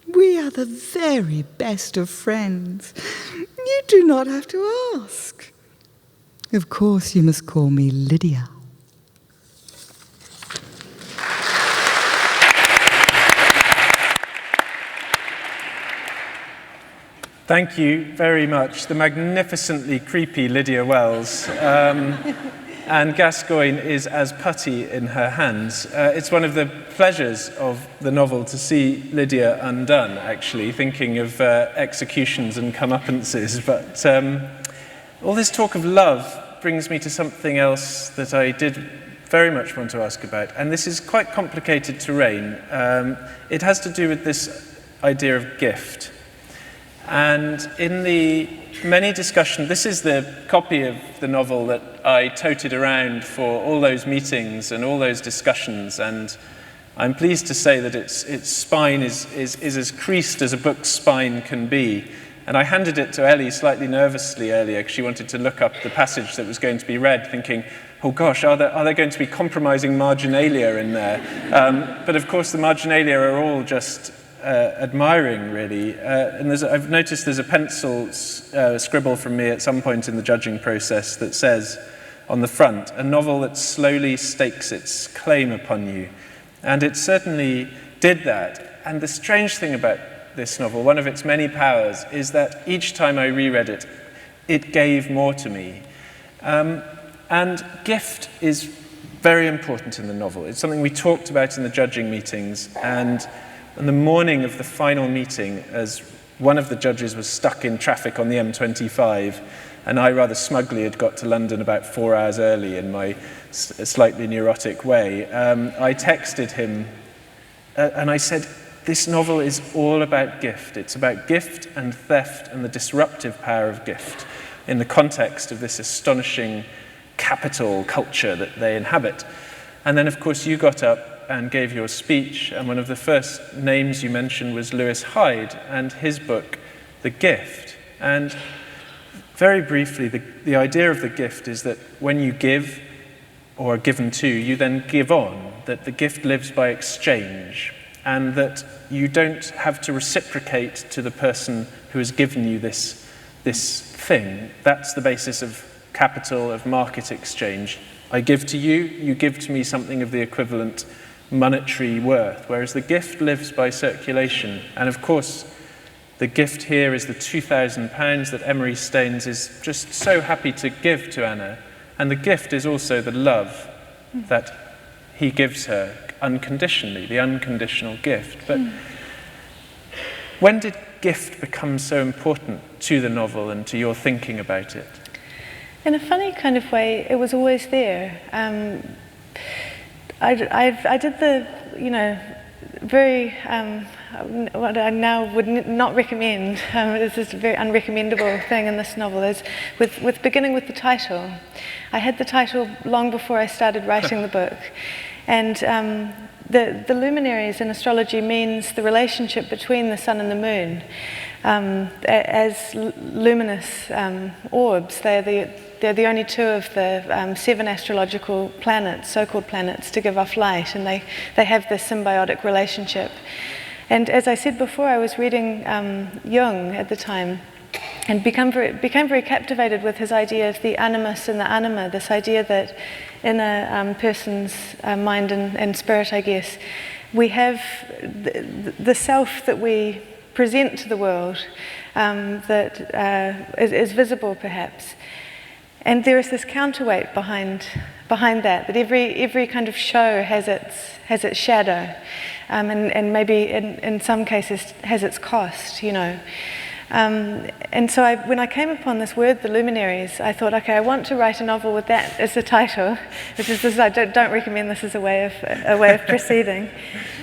We are the very best of friends. You do not have to ask. Of course you must call me Lydia. Thank you very much. The magnificently creepy Lydia Wells. And Gascoigne is as putty in her hands. It's one of the pleasures of the novel to see Lydia undone, actually, thinking of executions and comeuppances. But all this talk of love brings me to something else that I did very much want to ask about. And this is quite complicated terrain. It has to do with this idea of gift. And in the many discussions, this is the copy of the novel that I toted around for all those meetings and all those discussions, and I'm pleased to say that its spine is as creased as a book's spine can be. And I handed it to Ellie slightly nervously earlier because she wanted to look up the passage that was going to be read, thinking, oh gosh, are there going to be compromising marginalia in there? But of course the marginalia are all just admiring, really. And I've noticed there's a pencil scribble from me at some point in the judging process that says on the front, a novel that slowly stakes its claim upon you. And it certainly did that. And the strange thing about this novel, one of its many powers, is that each time I reread it, it gave more to me. And gift is very important in the novel. It's something we talked about in the judging meetings, and on the morning of the final meeting, as one of the judges was stuck in traffic on the M25, And I rather smugly had got to London about 4 hours early in my slightly neurotic way. I texted him and I said, this novel is all about gift. It's about gift and theft and the disruptive power of gift in the context of this astonishing capital culture that they inhabit. And then, of course, you got up and gave your speech, and one of the first names you mentioned was Lewis Hyde and his book, The Gift. And very briefly, the idea of the gift is that when you give or are given to, you then give on, that the gift lives by exchange, and that you don't have to reciprocate to the person who has given you this thing. That's the basis of capital, of market exchange. I give to you, you give to me something of the equivalent monetary worth, whereas the gift lives by circulation. And of course, the gift here is the £2,000 that Emery Staines is just so happy to give to Anna. And the gift is also the love that he gives her unconditionally, the unconditional gift. But when did gift become so important to the novel and to your thinking about it? In a funny kind of way, it was always there. I did the, very, what I now would not recommend, this is a very unrecommendable thing in this novel, is with beginning with the title. I had the title long before I started writing the book. And the luminaries in astrology means the relationship between the sun and the moon. As luminous orbs, they're the only two of the 7 astrological planets, so-called planets, to give off light, and they have this symbiotic relationship. And as I said before, I was reading Jung at the time, and became very captivated with his idea of the animus and the anima, this idea that in a person's mind and spirit, I guess, we have the self that we present to the world that is visible, perhaps. And there is this counterweight behind that every kind of show has its shadow, and maybe in some cases has its cost, And so when I came upon this word, the luminaries, I thought, okay, I want to write a novel with that as the title, which is I don't recommend this as a way of proceeding.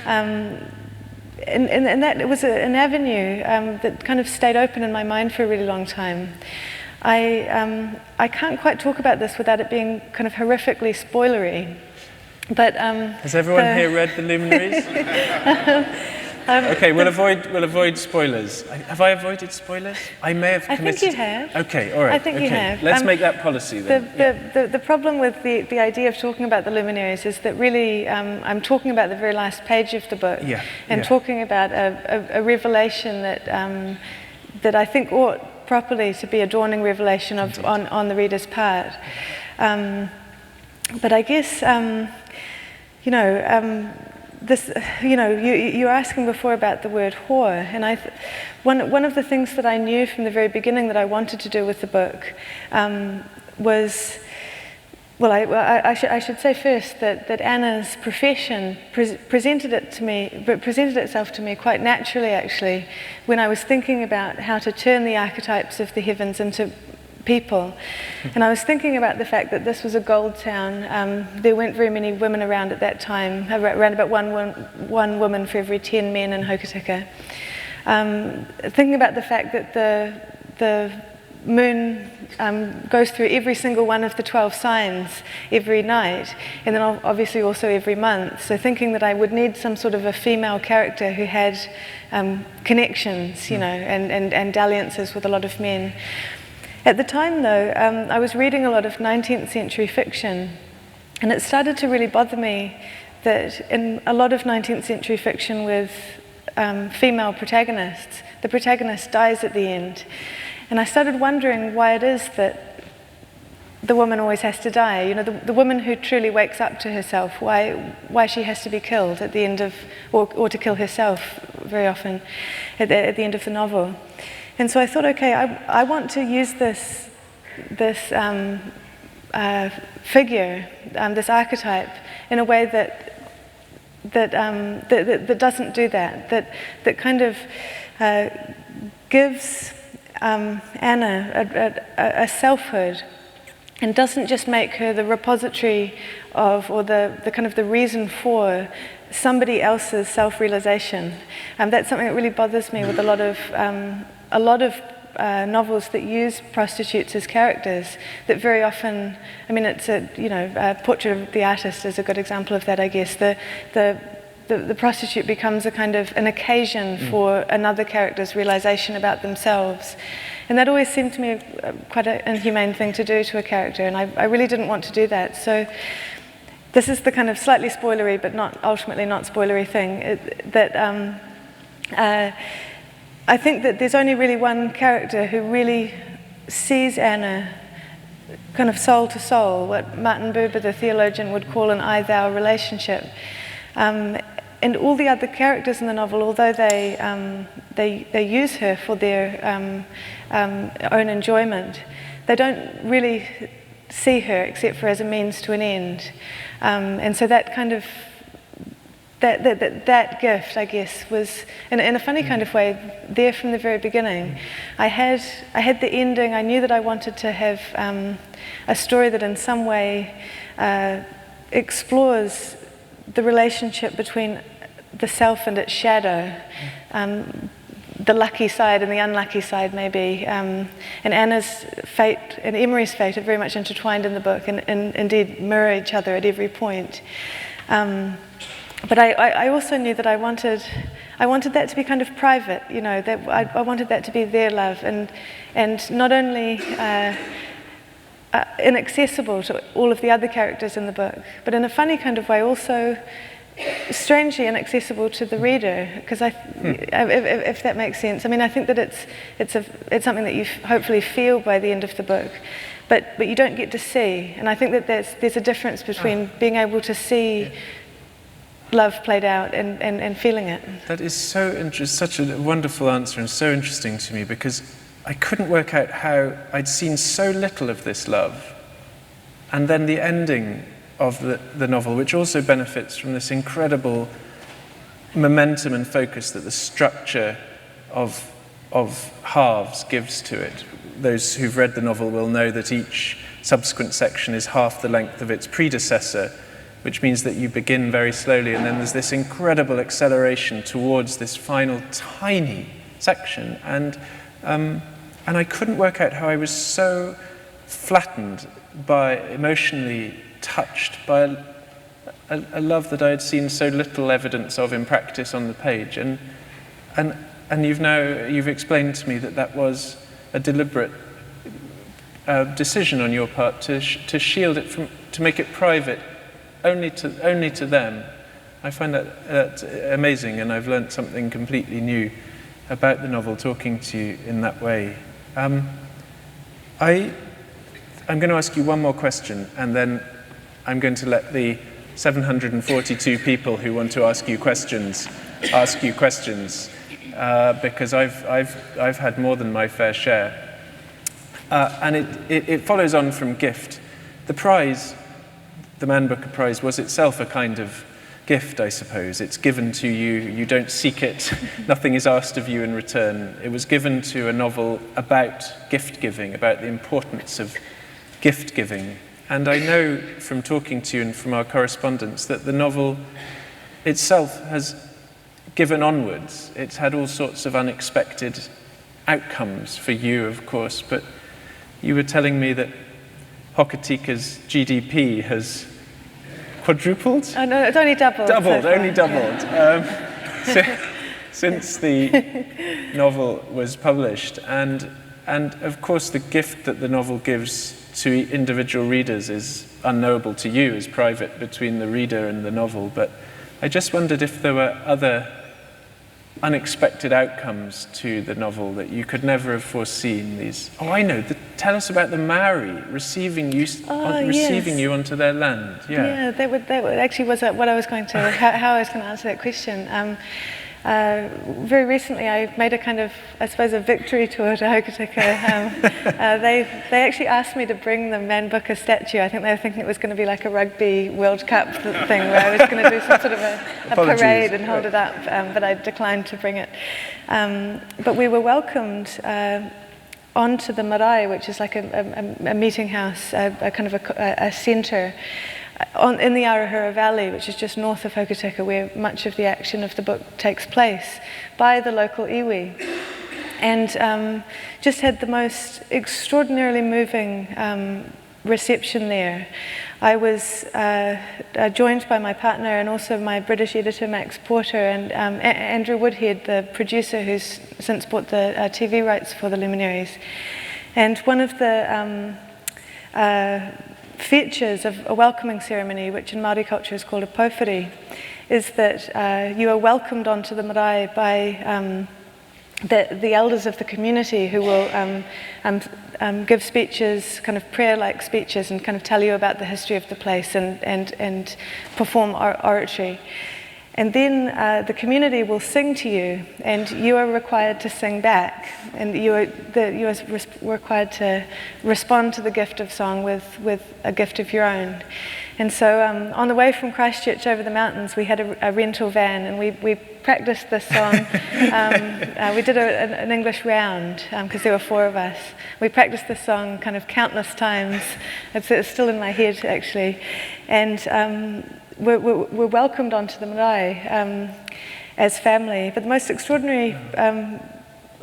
And that it was an avenue that kind of stayed open in my mind for a really long time. I can't quite talk about this without it being kind of horrifically spoilery. But has everyone here read The Luminaries? Okay, we'll avoid spoilers. Have I avoided spoilers? I may have committed. I think you have. Okay, all right. I think you have. Let's make that policy then. The problem with the idea of talking about the luminaries is that really I'm talking about the very last page of the book, and talking about a revelation that I think ought properly to be a dawning revelation on the reader's part. But I guess this, you were asking before about the word whore, and one of the things that I knew from the very beginning that I wanted to do with the book was, well, I should say first that Anna's profession presented itself to me quite naturally, actually, when I was thinking about how to turn the archetypes of the heavens into people. And I was thinking about the fact that this was a gold town. There weren't very many women around at that time, around about one woman for every 10 men in Hokitika. Thinking about the fact that the moon goes through every single one of the 12 signs every night, and then obviously also every month. So thinking that I would need some sort of a female character who had connections, and dalliances with a lot of men. At the time, though, I was reading a lot of 19th century fiction, and it started to really bother me that in a lot of 19th century fiction with female protagonists, the protagonist dies at the end. And I started wondering why it is that the woman always has to die. The woman who truly wakes up to herself, why she has to be killed at the end of, or to kill herself very often at the end of the novel. And so I thought, okay, I want to use this figure, this archetype, in a way that doesn't do that kind of gives Anna a selfhood, and doesn't just make her the repository of, or the kind of the reason for somebody else's self-realization. That's something that really bothers me with a lot of novels that use prostitutes as characters, that very often, I mean, it's a Portrait of the Artist is a good example of that, I guess. The prostitute becomes a kind of an occasion for another character's realization about themselves. And that always seemed to me quite an inhumane thing to do to a character, and I really didn't want to do that. So this is the kind of slightly spoilery, but ultimately not spoilery thing, I think that there's only really one character who really sees Anna kind of soul to soul, what Martin Buber, the theologian, would call an I-thou relationship. And all the other characters in the novel, although they use her for their own enjoyment, they don't really see her except for as a means to an end. And so that kind of that gift, I guess, was in a funny kind of way there from the very beginning. I had the ending. I knew that I wanted to have a story that in some way explores the relationship between the self and its shadow, the lucky side and the unlucky side, maybe. And Anna's fate and Emery's fate are very much intertwined in the book, and indeed mirror each other at every point. But I also knew that I wanted that to be kind of private, that I wanted that to be their love, and not only inaccessible to all of the other characters in the book, but in a funny kind of way also strangely inaccessible to the reader, because if that makes sense. I mean, I think that it's something that you hopefully feel by the end of the book, but you don't get to see. And I think that there's a difference between being able to see love played out and feeling it. That is such a wonderful answer, and so interesting to me, because I couldn't work out how I'd seen so little of this love, and then the ending of the novel, which also benefits from this incredible momentum and focus that the structure of halves gives to it. Those who've read the novel will know that each subsequent section is half the length of its predecessor, which means that you begin very slowly, and then there's this incredible acceleration towards this final tiny section. And I couldn't work out how I was so flattened emotionally touched by a love that I had seen so little evidence of in practice on the page. And you've explained to me that was a deliberate decision on your part to shield it to make it private only to them. I find that amazing, and I've learnt something completely new about the novel talking to you in that way. I'm going to ask you one more question, and then I'm going to let the 742 people who want to ask you questions, because I've had more than my fair share. And it follows on from gift. The prize, the Man Booker Prize, was itself a kind of gift, I suppose. It's given to you, you don't seek it, nothing is asked of you in return. It was given to a novel about gift giving, about the importance of gift giving. And I know from talking to you and from our correspondence that the novel itself has given onwards. It's had all sorts of unexpected outcomes for you, of course, but you were telling me that Hokatika's GDP has quadrupled? Oh no, it's only doubled. Only doubled. Since the novel was published. And of course the gift that the novel gives to individual readers is unknowable to you, is private between the reader and the novel. But I just wondered if there were other unexpected outcomes to the novel that you could never have foreseen. I know. Tell us about the Maori receiving you onto their land. Yeah, that actually was what I was going to, how I was going to answer that question. Very recently, I made a kind of, I suppose, a victory tour to Hokitika. They actually asked me to bring the Man Booker statue. I think they were thinking it was going to be like a rugby World Cup thing, where I was going to do some sort of a parade and hold it up, but I declined to bring it. But we were welcomed onto the marae, which is like a meeting house, a kind of a centre, in the Arahura Valley, which is just north of Hokitika, where much of the action of the book takes place, by the local iwi. And just had the most extraordinarily moving reception there. I was joined by my partner and also my British editor, Max Porter, and Andrew Woodhead, the producer who's since bought the TV rights for the Luminaries. And one of the features of a welcoming ceremony, which in Māori culture is called a pōwhiri, is that you are welcomed onto the marae by the elders of the community, who will give speeches, kind of prayer-like speeches, and kind of tell you about the history of the place and perform oratory. And then the community will sing to you, and you are required to sing back, and you are required to respond to the gift of song with a gift of your own. And so on the way from Christchurch over the mountains, we had a rental van, and we practiced this song. We did an English round, because there were 4 of us. We practiced this song kind of countless times. It's still in my head, actually. And we're welcomed onto the marae as family. But the most extraordinary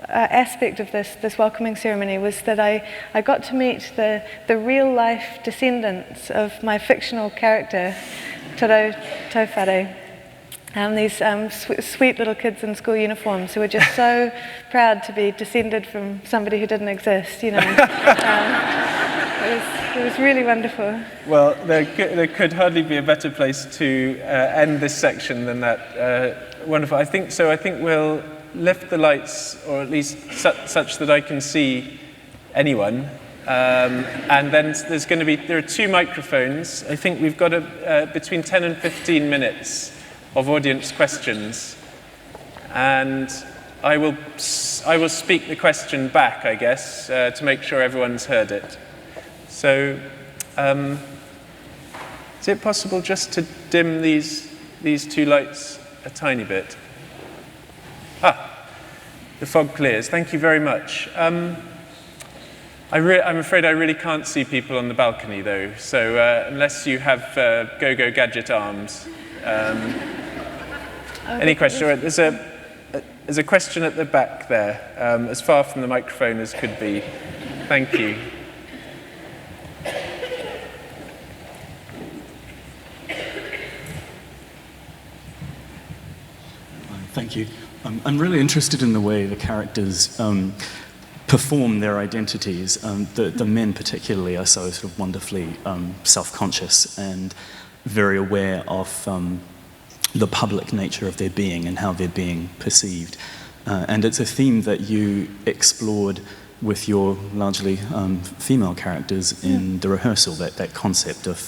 aspect of this welcoming ceremony was that I got to meet the real-life descendants of my fictional character, Toro Tauwhare. These sweet little kids in school uniforms who were just so proud to be descended from somebody who didn't exist, you know. It was really wonderful. Well, there could hardly be a better place to end this section than that. Wonderful. I think we'll lift the lights, or at least such that I can see anyone. And then there are 2 microphones. I think we've got between 10 and 15 minutes of audience questions. And I will speak the question back, I guess, to make sure everyone's heard it. So, is it possible just to dim these 2 lights a tiny bit? The fog clears. Thank you very much. I'm afraid I really can't see people on the balcony, though. So unless you have go-go gadget arms. Any question? There's a question at the back there, as far from the microphone as could be. Thank you. Thank you. I'm really interested in the way the characters perform their identities. The men particularly are so sort of wonderfully self-conscious and very aware of the public nature of their being and how they're being perceived. And it's a theme that you explored with your largely female characters in the rehearsal, that concept of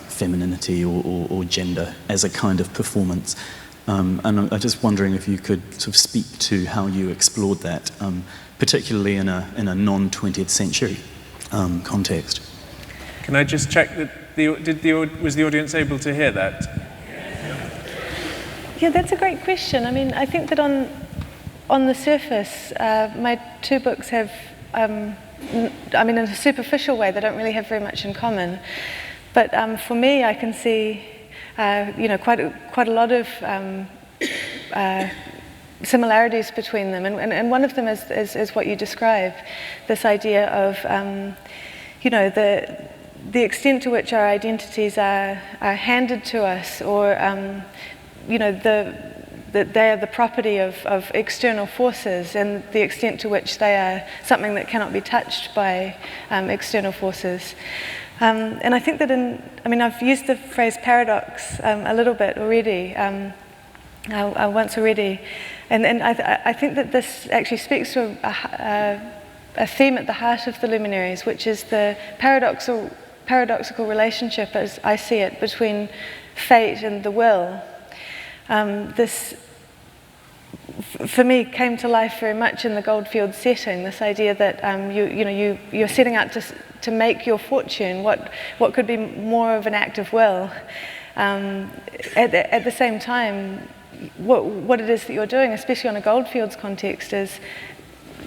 femininity or gender as a kind of performance. And I'm just wondering if you could sort of speak to how you explored that, particularly in a non-20th century context. Can I just check that was the audience able to hear that? Yeah, that's a great question. I mean, I think that on the surface, my 2 books have, in a superficial way, they don't really have very much in common. But for me, I can see quite a lot of similarities between them, and one of them is what you describe, this idea of the extent to which our identities are handed to us, or that they are the property of external forces, and the extent to which they are something that cannot be touched by external forces. And I think that I've used the phrase paradox a little bit already, once already, and I think that this actually speaks to a theme at the heart of the Luminaries, which is the paradoxical relationship, as I see it, between fate and the will. This, for me, came to life very much in the Goldfields setting. This idea that you're setting out to make your fortune. What could be more of an act of will? At the same time, what it is that you're doing, especially on a Goldfields context, is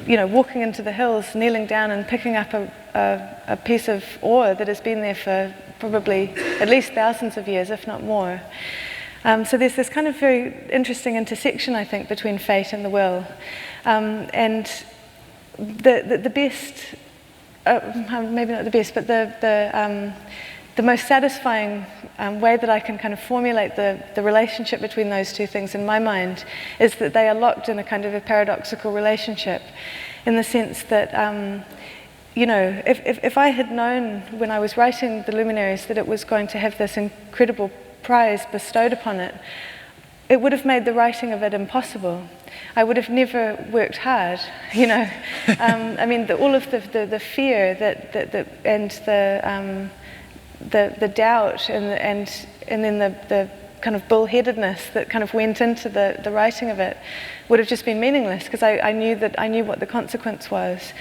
walking into the hills, kneeling down and picking up a piece of ore that has been there for probably at least thousands of years, if not more. So there's this kind of very interesting intersection, I think, between fate and the will. And the best, maybe not the best, but the most satisfying way that I can kind of formulate the relationship between those two things in my mind is that they are locked in a kind of a paradoxical relationship, in the sense that, if I had known when I was writing the Luminaries that it was going to have this incredible prize bestowed upon it, it would have made the writing of it impossible. I would have never worked hard, I mean, all of the fear and the doubt and then the kind of bullheadedness that kind of went into the writing of it would have just been meaningless, because I knew what the consequence was.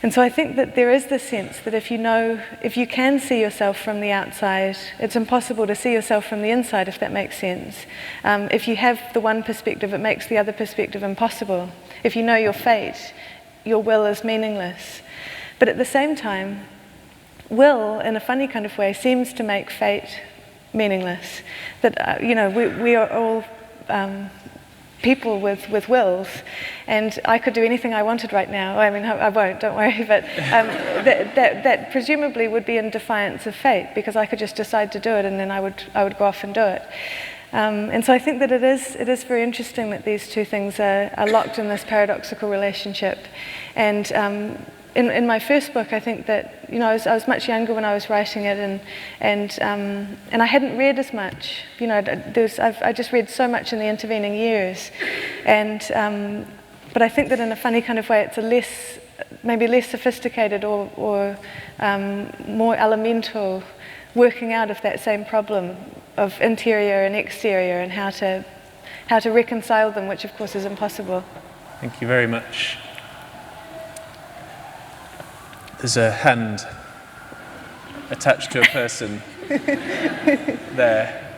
And so I think that there is this sense that if you can see yourself from the outside, it's impossible to see yourself from the inside, if that makes sense. If you have the one perspective, it makes the other perspective impossible. If you know your fate, your will is meaningless. But at the same time, will, in a funny kind of way, seems to make fate meaningless. That, we are all people with wills, and I could do anything I wanted right now. I mean, I won't, don't worry, but that presumably would be in defiance of fate, because I could just decide to do it, and then I would go off and do it. And so I think that it is very interesting that these two things are locked in this paradoxical relationship. And in my first book, I think that I was much younger when I was writing it, and I hadn't read as much. I just read so much in the intervening years, but I think that in a funny kind of way, it's maybe less sophisticated or more elemental working out of that same problem of interior and exterior, and how to reconcile them, which of course is impossible. Thank you very much. There's a hand attached to a person there.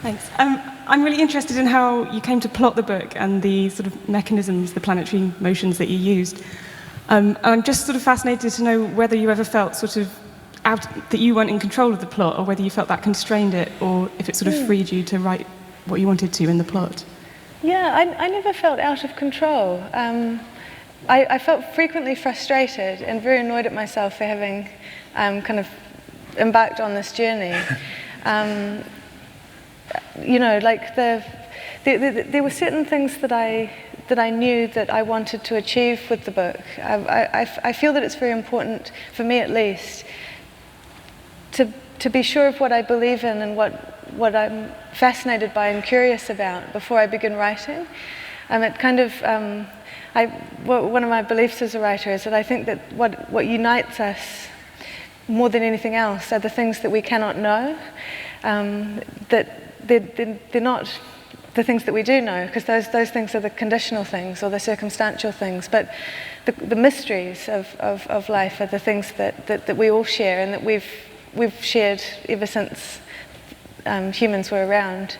Thanks. I'm really interested in how you came to plot the book and the sort of mechanisms, the planetary motions that you used. I'm just sort of fascinated to know whether you ever felt sort of that you weren't in control of the plot, or whether you felt that constrained it, or if it sort of freed you to write what you wanted to in the plot. Yeah, I never felt out of control. I felt frequently frustrated and very annoyed at myself for having kind of embarked on this journey. There were certain things that I knew that I wanted to achieve with the book. I feel that it's very important, for me at least, to be sure of what I believe in and what I'm fascinated by and curious about before I begin writing. It kind of one of my beliefs as a writer is that I think that what unites us more than anything else are the things that we cannot know. That they're not the things that we do know, because those things are the conditional things or the circumstantial things. But the mysteries of life are the things that we all share, and that we've shared ever since humans were around.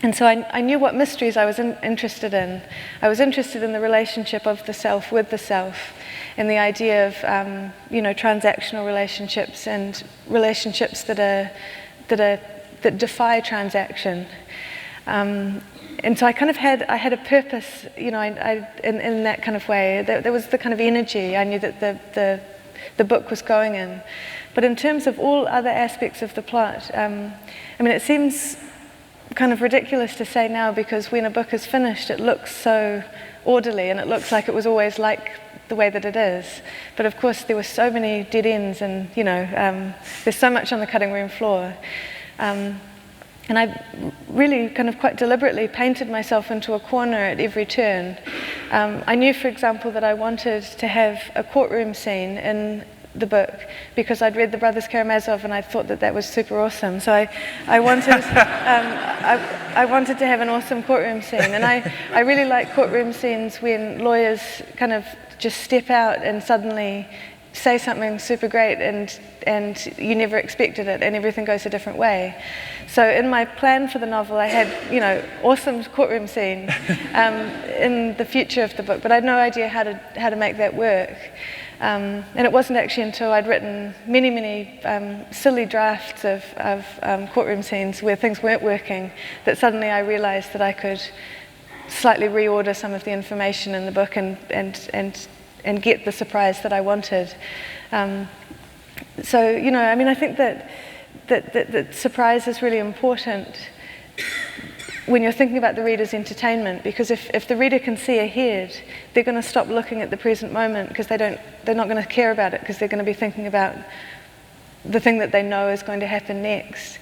And so I knew what mysteries I was interested in. I was interested in the relationship of the self with the self, and the idea of transactional relationships and relationships that defy transaction. And so I kind of had a purpose, in that kind of way. There was the kind of energy I knew that the book was going in. But in terms of all other aspects of the plot, it seems kind of ridiculous to say now, because when a book is finished, it looks so orderly, and it looks like it was always like the way that it is. But of course, there were so many dead ends, and there's so much on the cutting room floor. And I really kind of quite deliberately painted myself into a corner at every turn. I knew, for example, that I wanted to have a courtroom scene in the book, because I'd read The Brothers Karamazov and I thought that was super awesome. So I wanted I wanted to have an awesome courtroom scene, and I really like courtroom scenes when lawyers kind of just step out and suddenly say something super great and you never expected it, and everything goes a different way. So in my plan for the novel, I had, awesome courtroom scene in the future of the book, but I had no idea how to make that work. And it wasn't actually until I'd written many silly drafts of courtroom scenes where things weren't working that suddenly I realized that I could slightly reorder some of the information in the book and get the surprise that I wanted. So, I think that surprise is really important when you're thinking about the reader's entertainment, because if the reader can see ahead, they're going to stop looking at the present moment because they're not going to care about it, because they're going to be thinking about the thing that they know is going to happen next.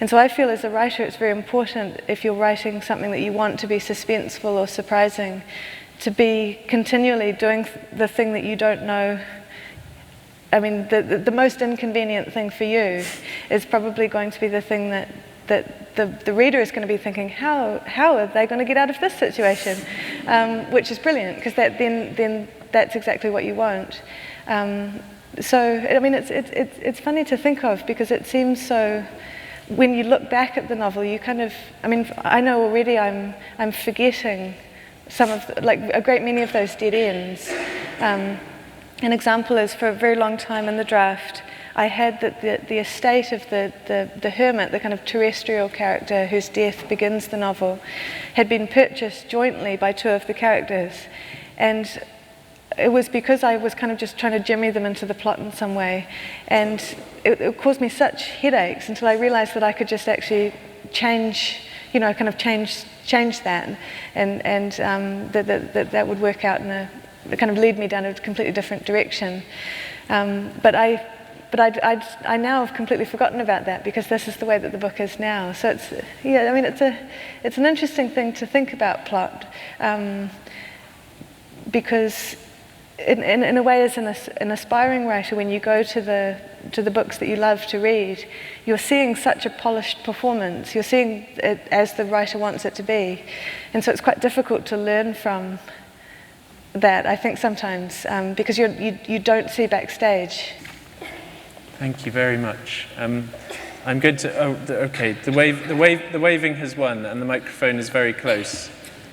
And so I feel as a writer it's very important, if you're writing something that you want to be suspenseful or surprising, to be continually doing the thing that you don't know. I mean, the most inconvenient thing for you is probably going to be the thing that the reader is going to be thinking, how are they going to get out of this situation? Which is brilliant, because then that's exactly what you want. So, I mean, it's funny to think of, because it seems so. When you look back at the novel, you kind of, I know already I'm forgetting some of, a great many of those dead ends. An example is, for a very long time in the draft, I had that the estate of the hermit, the kind of terrestrial character whose death begins the novel, had been purchased jointly by two of the characters. And it was because I was kind of just trying to jimmy them into the plot in some way. And it caused me such headaches until I realized that I could just actually change that, and that would work out kind of lead me down a completely different direction. But I now have completely forgotten about that, because this is the way that the book is now. So it's an interesting thing to think about plot, because in a way, as an aspiring writer, when you go to the books that you love to read, you're seeing such a polished performance. You're seeing it as the writer wants it to be, and so it's quite difficult to learn from that, I think, sometimes, because you don't see backstage. Thank you very much. I'm going to. Okay. The waving has won, and the microphone is very close.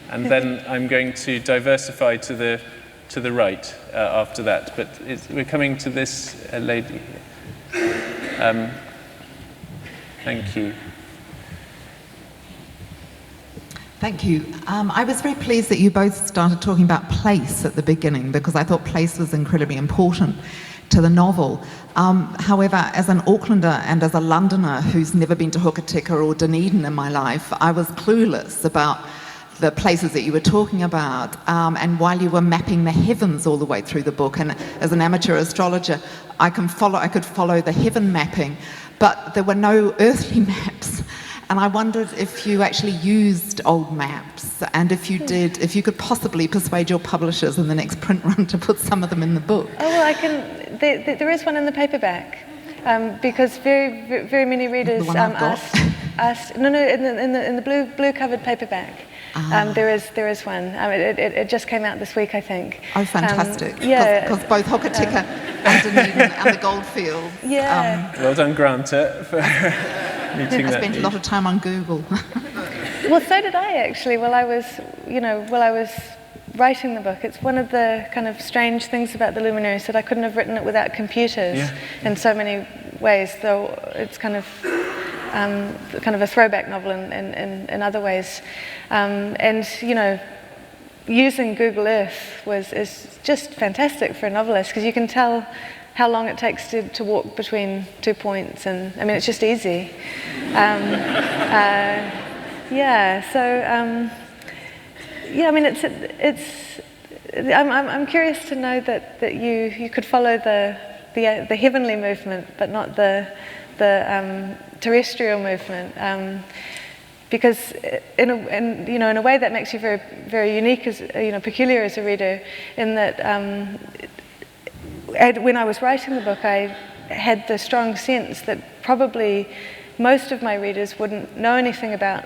And then I'm going to diversify to the right after that. But we're coming to this lady. Thank you. Thank you. I was very pleased that you both started talking about place at the beginning, because I thought place was incredibly important to the novel. However, as an Aucklander and as a Londoner who's never been to Hokitika or Dunedin in my life, I was clueless about the places that you were talking about, and while you were mapping the heavens all the way through the book, and as an amateur astrologer, I could follow the heaven mapping, but there were no earthly maps. And I wondered if you actually used old maps, and if you did, if you could possibly persuade your publishers in the next print run to put some of them in the book. Oh, well, I can. There is one in the paperback, because very many readers asked. No, in the blue covered paperback. There is one. It just came out this week, I think. Oh, fantastic! Yeah, because both Hokitika and Dunedin and the Goldfields. Yeah. Well done, Granta, for meeting that. I spent a lot of time on Google. Well, so did I, actually. While I was writing the book, it's one of the kind of strange things about the Luminaries that I couldn't have written it without computers in so many ways. Though it's kind of a throwback novel in other ways, and using Google Earth is just fantastic for a novelist, because you can tell how long it takes to walk between 2 points, and it's just easy. I'm curious to know that you could follow the heavenly movement, but not the terrestrial movement, because in a way that makes you very, very unique, as peculiar as a reader, in that when I was writing the book, I had the strong sense that probably most of my readers wouldn't know anything about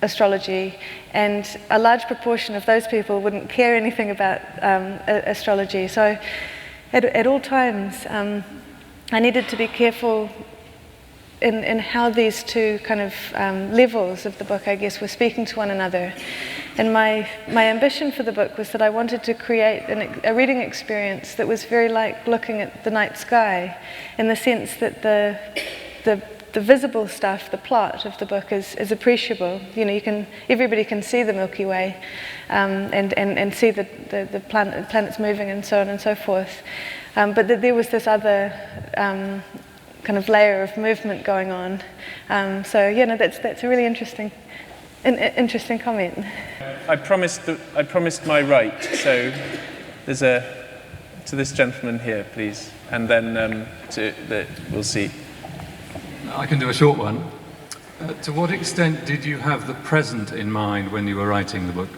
astrology, and a large proportion of those people wouldn't care anything about astrology. So at all times, I needed to be careful in how these two kind of levels of the book, I guess, were speaking to one another. And my ambition for the book was that I wanted to create a reading experience that was very like looking at the night sky, in the sense that the visible stuff, the plot of the book is appreciable. You know, everybody can see the Milky Way and see the planets moving and so on and so forth. But there was this other kind of layer of movement going on. So yeah, no, that's a really interesting comment. I promised my right. So there's to this gentleman here, please, and then we'll see. I can do a short one. To what extent did you have the present in mind when you were writing the book?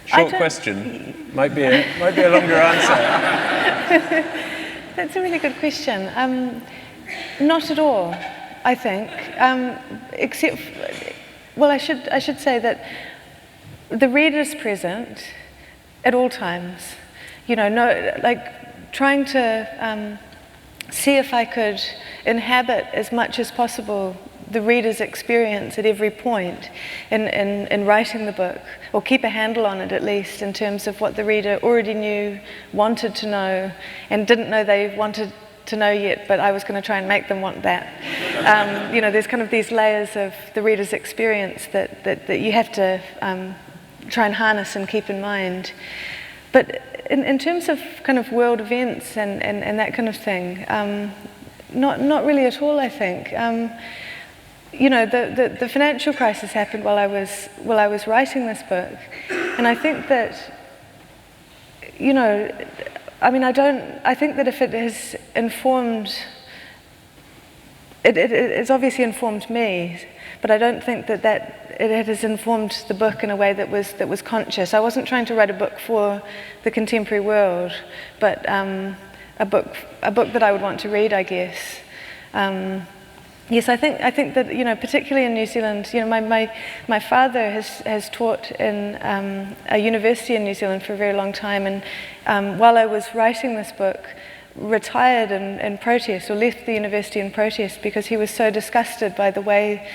Short question. Might be a longer answer. That's a really good question. Not at all, I think. Except, well, I should say that the reader's present at all times. You know, trying to see if I could inhabit as much as possible the reader's experience at every point in writing the book, or keep a handle on it at least, in terms of what the reader already knew, wanted to know, and didn't know they wanted to know yet, but I was going to try and make them want that. You know, there's kind of these layers of the reader's experience that you have to try and harness and keep in mind. But in terms of kind of world events and that kind of thing, not really at all, I think. You know, the financial crisis happened while I was writing this book, and I think that, you know, I mean, I think that if it has informed, it's obviously informed me, but I don't think that it has informed the book in a way that was conscious. I wasn't trying to write a book for the contemporary world, but a book that I would want to read, I guess. Yes, I think that, you know, particularly in New Zealand, you know, my father has taught in a university in New Zealand for a very long time, and while I was writing this book, retired in protest, or left the university in protest, because he was so disgusted by the way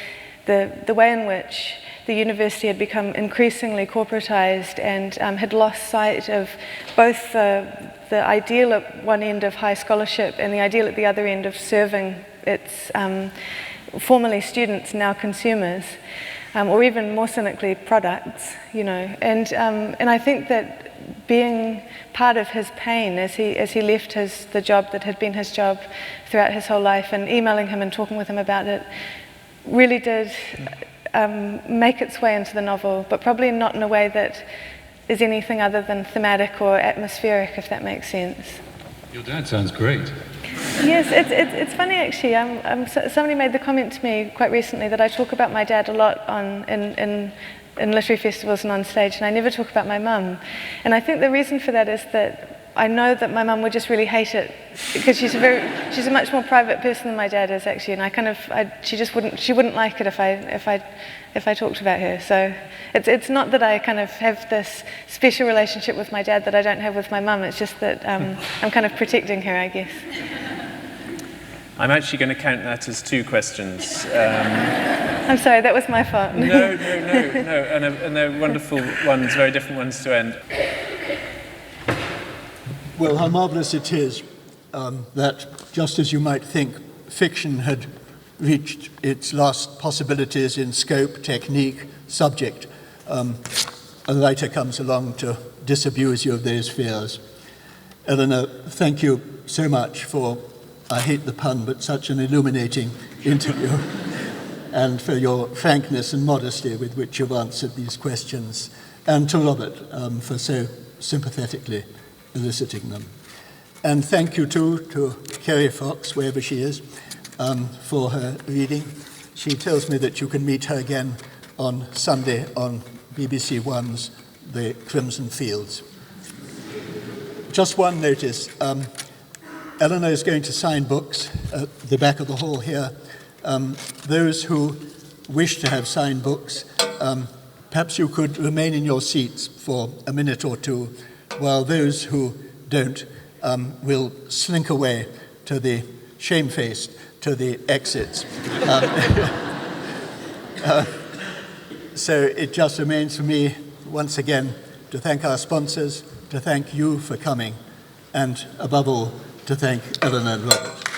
in which the university had become increasingly corporatized and had lost sight of both the ideal at one end of high scholarship and the ideal at the other end of serving its formerly students, now consumers, or even more cynically, products, you know. And I think that being part of his pain as he left the job that had been his job throughout his whole life, and emailing him and talking with him about it, really did make its way into the novel, but probably not in a way that is anything other than thematic or atmospheric, if that makes sense. Your dad sounds great. Yes, it's funny actually. Somebody made the comment to me quite recently that I talk about my dad a lot in literary festivals and on stage, and I never talk about my mum. And I think the reason for that is that I know that my mum would just really hate it, because she's a much more private person than my dad is actually, and she wouldn't like it if I talked about her. So it's not that I kind of have this special relationship with my dad that I don't have with my mum. It's just that I'm kind of protecting her, I guess. I'm actually going to count that as two questions. I'm sorry, that was my fault. No, and they're wonderful ones, very different ones to end. Well, how marvellous it is that, just as you might think, fiction had reached its last possibilities in scope, technique, subject, a writer comes along to disabuse you of those fears. Eleanor, thank you so much for, I hate the pun, but such an illuminating interview, and for your frankness and modesty with which you've answered these questions, and to Robert for so sympathetically eliciting them. And thank you too to Keri Fox, wherever she is, for her reading. She tells me that you can meet her again on Sunday on BBC One's The Crimson Fields. Just one notice. Eleanor is going to sign books at the back of the hall here. Those who wish to have signed books, perhaps you could remain in your seats for a minute or two while those who don't will slink away to the shamefaced, to the exits. So it just remains for me, once again, to thank our sponsors, to thank you for coming, and above all, to thank Eleanor and Robert.